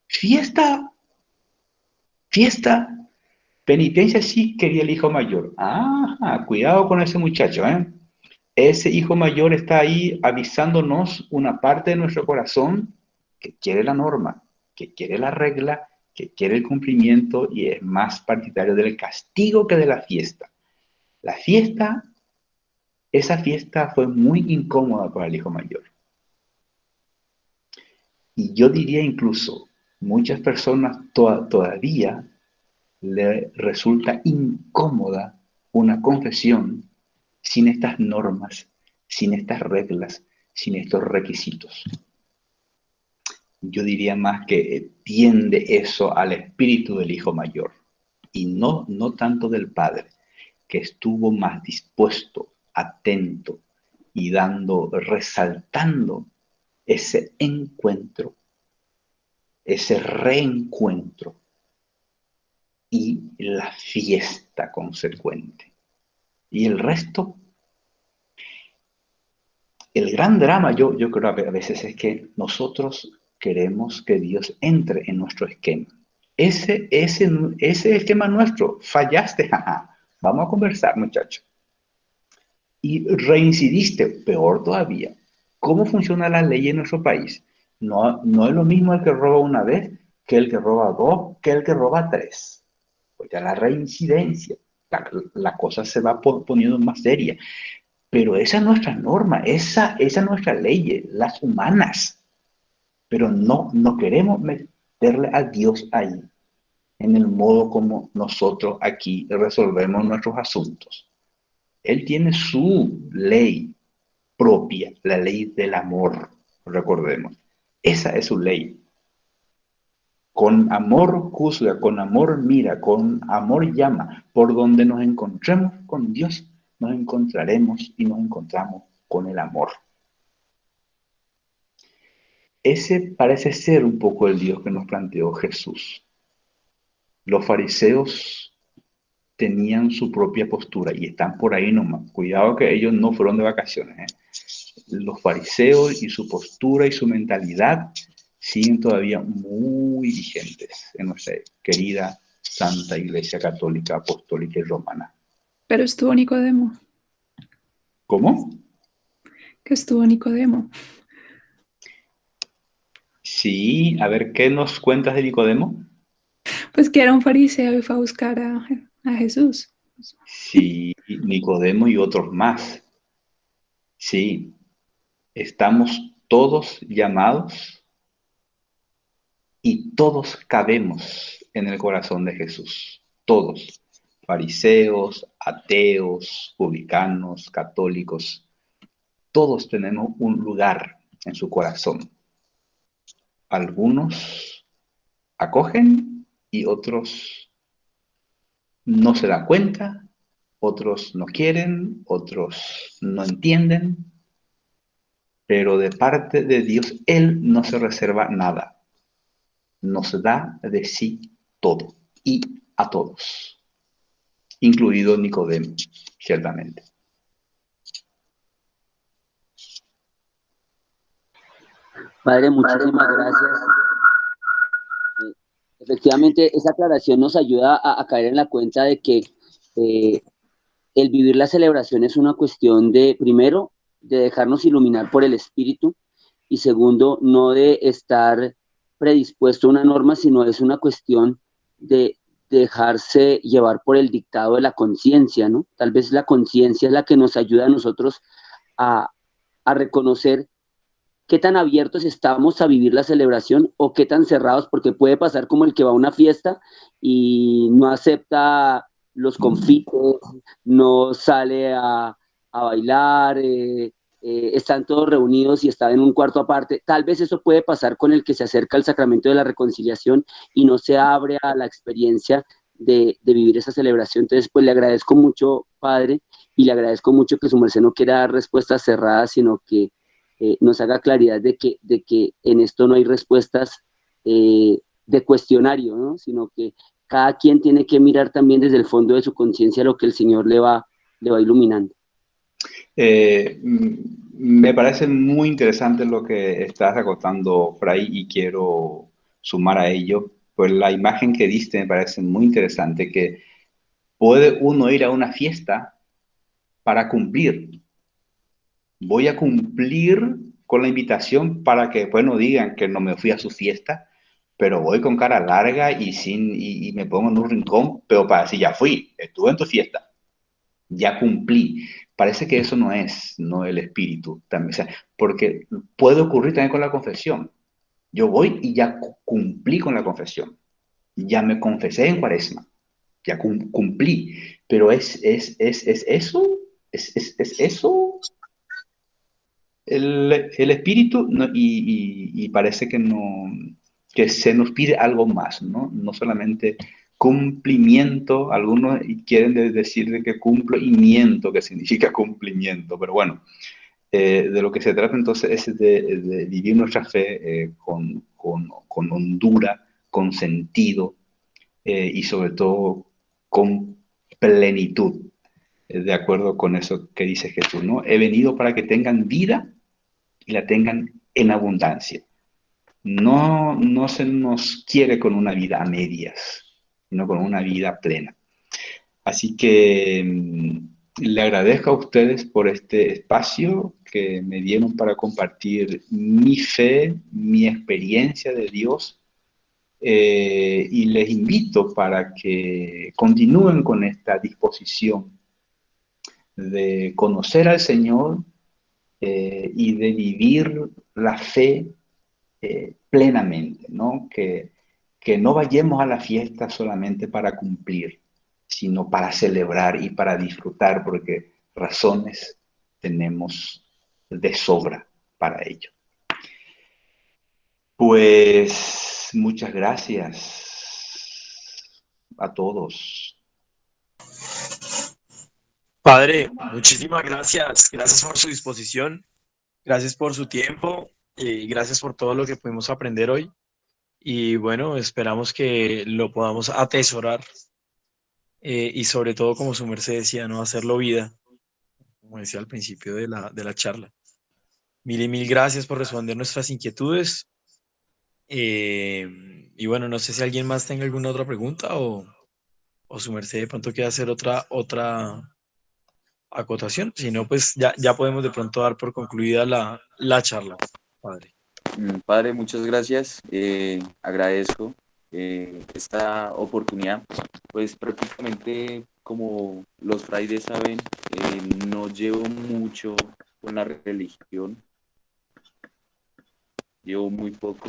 Fiesta, fiesta. Penitencia sí quería el hijo mayor. Cuidado con ese muchacho, ¿eh? Ese hijo mayor está ahí avisándonos una parte de nuestro corazón que quiere la norma, que quiere la regla, que quiere el cumplimiento y es más partidario del castigo que de la fiesta. La fiesta, esa fiesta fue muy incómoda para el hijo mayor. Y yo diría incluso, muchas personas todavía le resulta incómoda una confesión sin estas normas, sin estas reglas, sin estos requisitos. Yo diría más que tiende eso al espíritu del hijo mayor y no tanto del padre, que estuvo más dispuesto, atento y resaltando ese encuentro, ese reencuentro y la fiesta consecuente. Y el resto, el gran drama, yo creo a veces es que nosotros queremos que Dios entre en nuestro esquema. Ese esquema nuestro, fallaste, vamos a conversar, muchacho. Y reincidiste, peor todavía. ¿Cómo funciona la ley en nuestro país? No es lo mismo el que roba una vez que el que roba dos, que el que roba tres. Pues ya la reincidencia, la cosa se va poniendo más seria. Pero esa es nuestra norma, esa es nuestra ley, las humanas. Pero no queremos meterle a Dios ahí, en el modo como nosotros aquí resolvemos nuestros asuntos. Él tiene su ley propia, la ley del amor, recordemos. Esa es su ley. Con amor juzga, con amor mira, con amor llama. Por donde nos encontremos con Dios, nos encontraremos y nos encontramos con el amor. Ese parece ser un poco el Dios que nos planteó Jesús. Los fariseos tenían su propia postura y están por ahí nomás. Cuidado que ellos no fueron de vacaciones, ¿eh? Los fariseos y su postura y su mentalidad siguen todavía muy vigentes en nuestra querida Santa Iglesia Católica, Apostólica y Romana. Pero estuvo Nicodemo. ¿Cómo? Que estuvo Nicodemo. Sí, a ver, ¿qué nos cuentas de Nicodemo? Pues que era un fariseo y fue a buscar a Jesús. Sí, Nicodemo y otros más. Sí, estamos todos llamados y todos cabemos en el corazón de Jesús. Todos, fariseos, ateos, publicanos, católicos, todos tenemos un lugar en su corazón. Algunos acogen y otros no se dan cuenta, otros no quieren, otros no entienden, pero de parte de Dios, Él no se reserva nada. Nos da de sí todo y a todos, incluido Nicodemo, ciertamente. Padre, muchísimas gracias. Efectivamente, esa aclaración nos ayuda a caer en la cuenta de que el vivir la celebración es una cuestión de, primero, de dejarnos iluminar por el Espíritu, y segundo, no de estar predispuesto a una norma, sino es una cuestión de dejarse llevar por el dictado de la conciencia, ¿no? Tal vez la conciencia es la que nos ayuda a nosotros a, a reconocer qué tan abiertos estamos a vivir la celebración o qué tan cerrados, porque puede pasar como el que va a una fiesta y no acepta los confites, no sale a bailar, están todos reunidos y están en un cuarto aparte. Tal vez eso puede pasar con el que se acerca al sacramento de la reconciliación y no se abre a la experiencia de vivir esa celebración. Entonces, pues le agradezco mucho, Padre, y le agradezco mucho que su merced no quiera dar respuestas cerradas, sino que nos haga claridad de que en esto no hay respuestas de cuestionario, ¿no? Sino que cada quien tiene que mirar también desde el fondo de su conciencia lo que el Señor le va iluminando. Me parece muy interesante lo que estás acotando, Fray, y quiero sumar a ello. Pues la imagen que diste me parece muy interesante, que puede uno ir a una fiesta para cumplir. Voy a cumplir con la invitación para que después no digan que no me fui a su fiesta, pero voy con cara larga y me pongo en un rincón, pero para decir, ya fui, estuve en tu fiesta, ya cumplí. Parece que eso no es, no el espíritu también, o sea, porque puede ocurrir también con la confesión. Yo voy y ya cumplí con la confesión, ya me confesé en Cuaresma, ya cumplí, pero es eso, es eso el espíritu, ¿no? Y parece que no, que se nos pide algo más, ¿no? No solamente cumplimiento, algunos quieren decir de que cumplo y miento, que significa cumplimiento, pero bueno, de lo que se trata entonces es de vivir nuestra fe con hondura, con sentido y sobre todo con plenitud, de acuerdo con eso que dice Jesús, ¿no? He venido para que tengan vida y la tengan en abundancia. No, no se nos quiere con una vida a medias, sino con una vida plena. Así que le agradezco a ustedes por este espacio que me dieron para compartir mi fe, mi experiencia de Dios, y les invito para que continúen con esta disposición de conocer al Señor y de vivir la fe plenamente, ¿no? Que no vayamos a la fiesta solamente para cumplir, sino para celebrar y para disfrutar, porque razones tenemos de sobra para ello. Pues muchas gracias a todos. Padre, muchísimas gracias. Gracias por su disposición, gracias por su tiempo y gracias por todo lo que pudimos aprender hoy. Y bueno, esperamos que lo podamos atesorar y sobre todo, como su merced decía, no hacerlo vida, como decía al principio de la charla. Mil y mil gracias por responder nuestras inquietudes. Y bueno, no sé si alguien más tenga alguna otra pregunta o su merced de pronto quiere hacer otra acotación. Si no, pues ya podemos de pronto dar por concluida la charla, padre. Padre, muchas gracias. Agradezco esta oportunidad. Pues prácticamente, como los frailes saben, no llevo mucho con la religión. Llevo muy poco.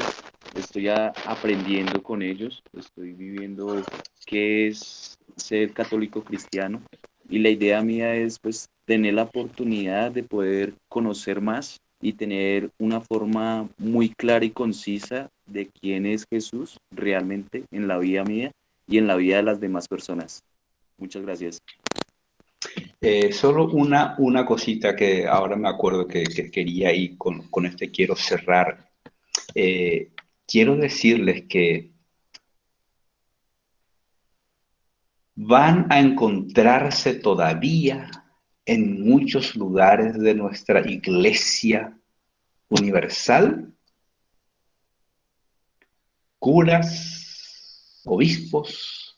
Estoy aprendiendo con ellos. Estoy viviendo qué es ser católico cristiano. Y la idea mía es pues tener la oportunidad de poder conocer más y tener una forma muy clara y concisa de quién es Jesús realmente en la vida mía y en la vida de las demás personas. Muchas gracias. Solo una cosita que ahora me acuerdo que quería y con este quiero cerrar. Quiero decirles que van a encontrarse todavía en muchos lugares de nuestra Iglesia Universal curas, obispos,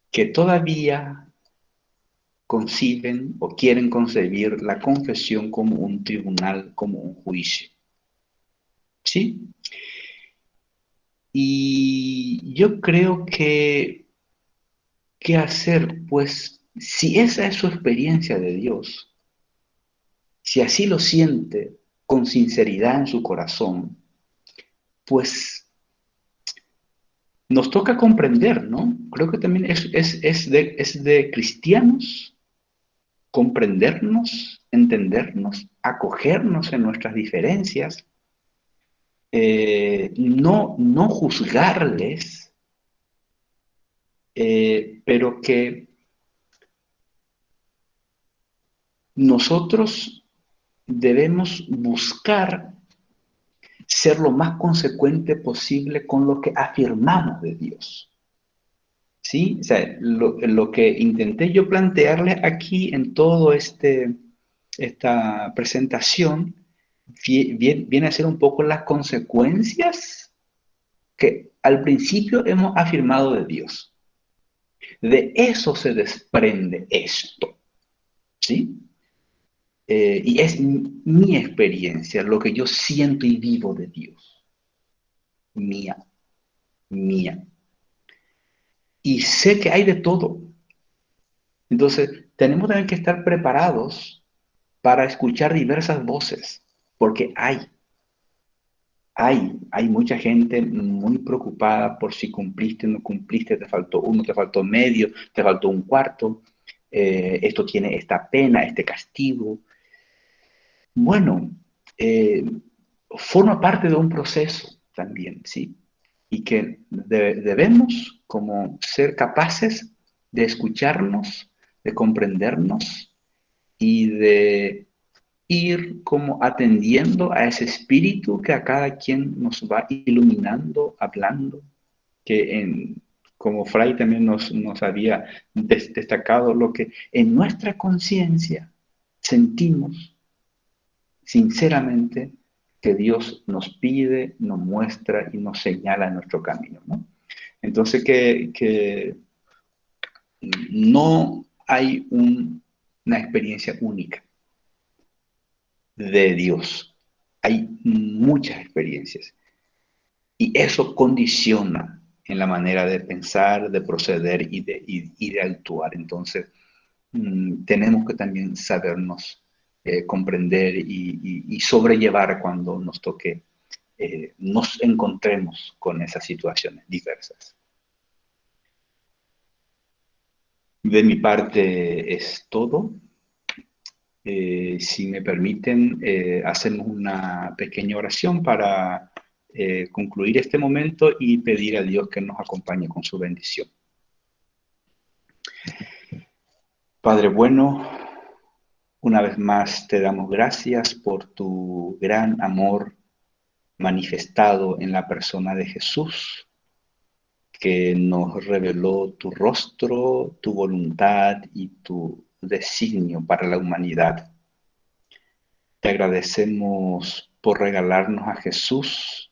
que todavía conciben o quieren concebir la confesión como un tribunal, como un juicio. ¿Sí? Y yo creo que, ¿qué hacer? Pues si esa es su experiencia de Dios, si así lo siente con sinceridad en su corazón, pues nos toca comprender, ¿no? Creo que también es de cristianos comprendernos, entendernos, acogernos en nuestras diferencias, no juzgarles, pero que nosotros debemos buscar ser lo más consecuente posible con lo que afirmamos de Dios. ¿Sí? O sea, lo que intenté yo plantearle aquí en todo esta presentación viene a ser un poco las consecuencias que al principio hemos afirmado de Dios. De eso se desprende esto, ¿sí? Y es mi experiencia, lo que yo siento y vivo de Dios. Mía. Y sé que hay de todo. Entonces, tenemos también que estar preparados para escuchar diversas voces, porque hay mucha gente muy preocupada por si cumpliste o no cumpliste, te faltó uno, te faltó medio, te faltó un cuarto, esto tiene esta pena, este castigo. Bueno, forma parte de un proceso también, ¿sí? Y que debemos como ser capaces de escucharnos, de comprendernos y de ir como atendiendo a ese espíritu que a cada quien nos va iluminando, hablando, que como Fray también nos había destacado, lo que en nuestra conciencia sentimos sinceramente que Dios nos pide, nos muestra y nos señala en nuestro camino, ¿no? Entonces que no hay una experiencia única de Dios. Hay muchas experiencias y eso condiciona en la manera de pensar, de proceder y de actuar. Entonces, tenemos que también sabernos comprender y sobrellevar cuando nos toque, nos encontremos con esas situaciones diversas. De mi parte es todo. Si me permiten, hacemos una pequeña oración para concluir este momento y pedir a Dios que nos acompañe con su bendición. Padre bueno, una vez más te damos gracias por tu gran amor manifestado en la persona de Jesús, que nos reveló tu rostro, tu voluntad y tu designio para la humanidad. Te agradecemos por regalarnos a Jesús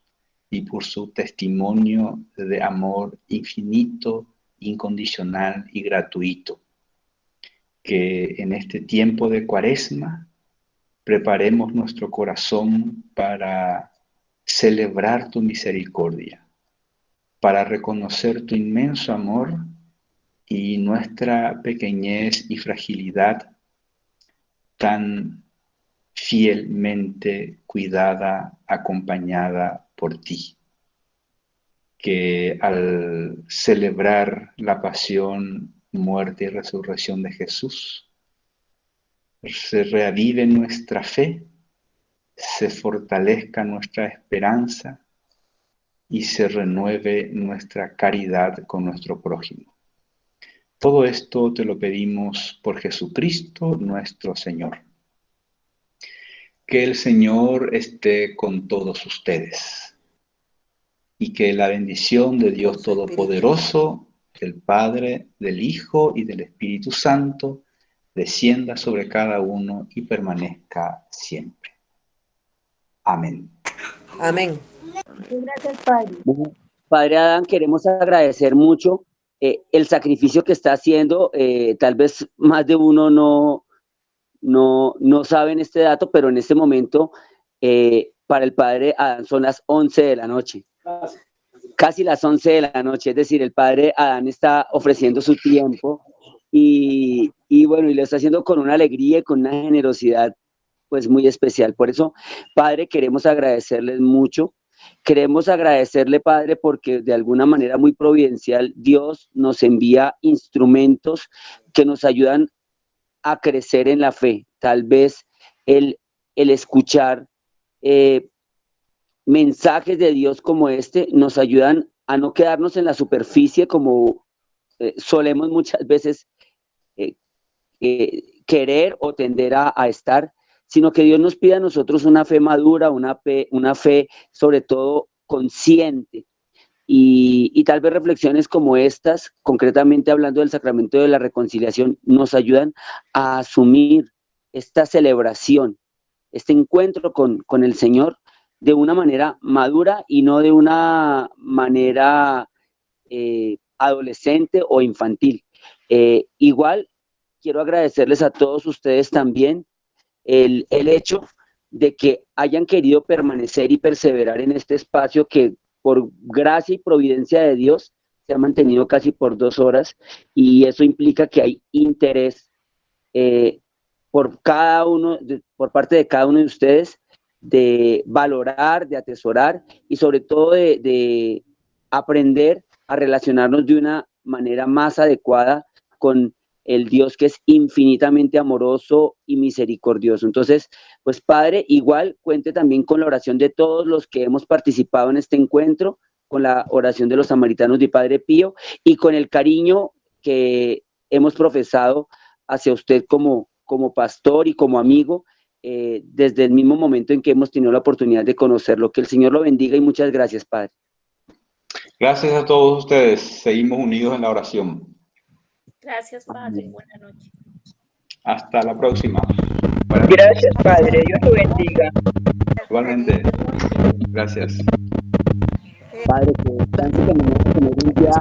y por su testimonio de amor infinito, incondicional y gratuito. Que en este tiempo de Cuaresma preparemos nuestro corazón para celebrar tu misericordia, para reconocer tu inmenso amor y nuestra pequeñez y fragilidad tan fielmente cuidada, acompañada por ti. Que al celebrar la pasión, muerte y resurrección de Jesús, se reavive nuestra fe, se fortalezca nuestra esperanza y se renueve nuestra caridad con nuestro prójimo. Todo esto te lo pedimos por Jesucristo nuestro Señor. Que el Señor esté con todos ustedes y que la bendición de Dios Todopoderoso, del Padre, del Hijo y del Espíritu Santo, descienda sobre cada uno y permanezca siempre. Amén. Amén. Muchas gracias, Padre. Padre Adán, queremos agradecer mucho el sacrificio que está haciendo. Tal vez más de uno no saben este dato, pero en este momento para el padre Adán son las 11 de la noche. Casi las 11 de la noche, es decir, el padre Adán está ofreciendo su tiempo y bueno, y lo está haciendo con una alegría y con una generosidad pues muy especial. Por eso, padre, queremos agradecerles mucho. Queremos agradecerle, padre, porque de alguna manera muy providencial Dios nos envía instrumentos que nos ayudan a crecer en la fe. Tal vez el escuchar mensajes de Dios como este nos ayudan a no quedarnos en la superficie como solemos muchas veces querer o tender a estar, sino que Dios nos pide a nosotros una fe madura, una fe sobre todo consciente. Y tal vez reflexiones como estas, concretamente hablando del sacramento de la reconciliación, nos ayudan a asumir esta celebración, este encuentro con el Señor de una manera madura y no de una manera adolescente o infantil. Igual quiero agradecerles a todos ustedes también el hecho de que hayan querido permanecer y perseverar en este espacio que por gracia y providencia de Dios se ha mantenido casi por 2 horas, y eso implica que hay interés por parte de cada uno de ustedes de valorar, de atesorar y sobre todo de aprender a relacionarnos de una manera más adecuada con el Dios que es infinitamente amoroso y misericordioso. Entonces, pues Padre, igual cuente también con la oración de todos los que hemos participado en este encuentro, con la oración de los samaritanos de Padre Pío y con el cariño que hemos profesado hacia usted como pastor y como amigo desde el mismo momento en que hemos tenido la oportunidad de conocerlo. Que el Señor lo bendiga y muchas gracias, Padre. Gracias a todos ustedes. Seguimos unidos en la oración. Gracias, Padre. Buenas noches. Hasta la próxima. Gracias, Padre. Dios lo bendiga. Igualmente. Gracias. Padre, que tanto que me tener un día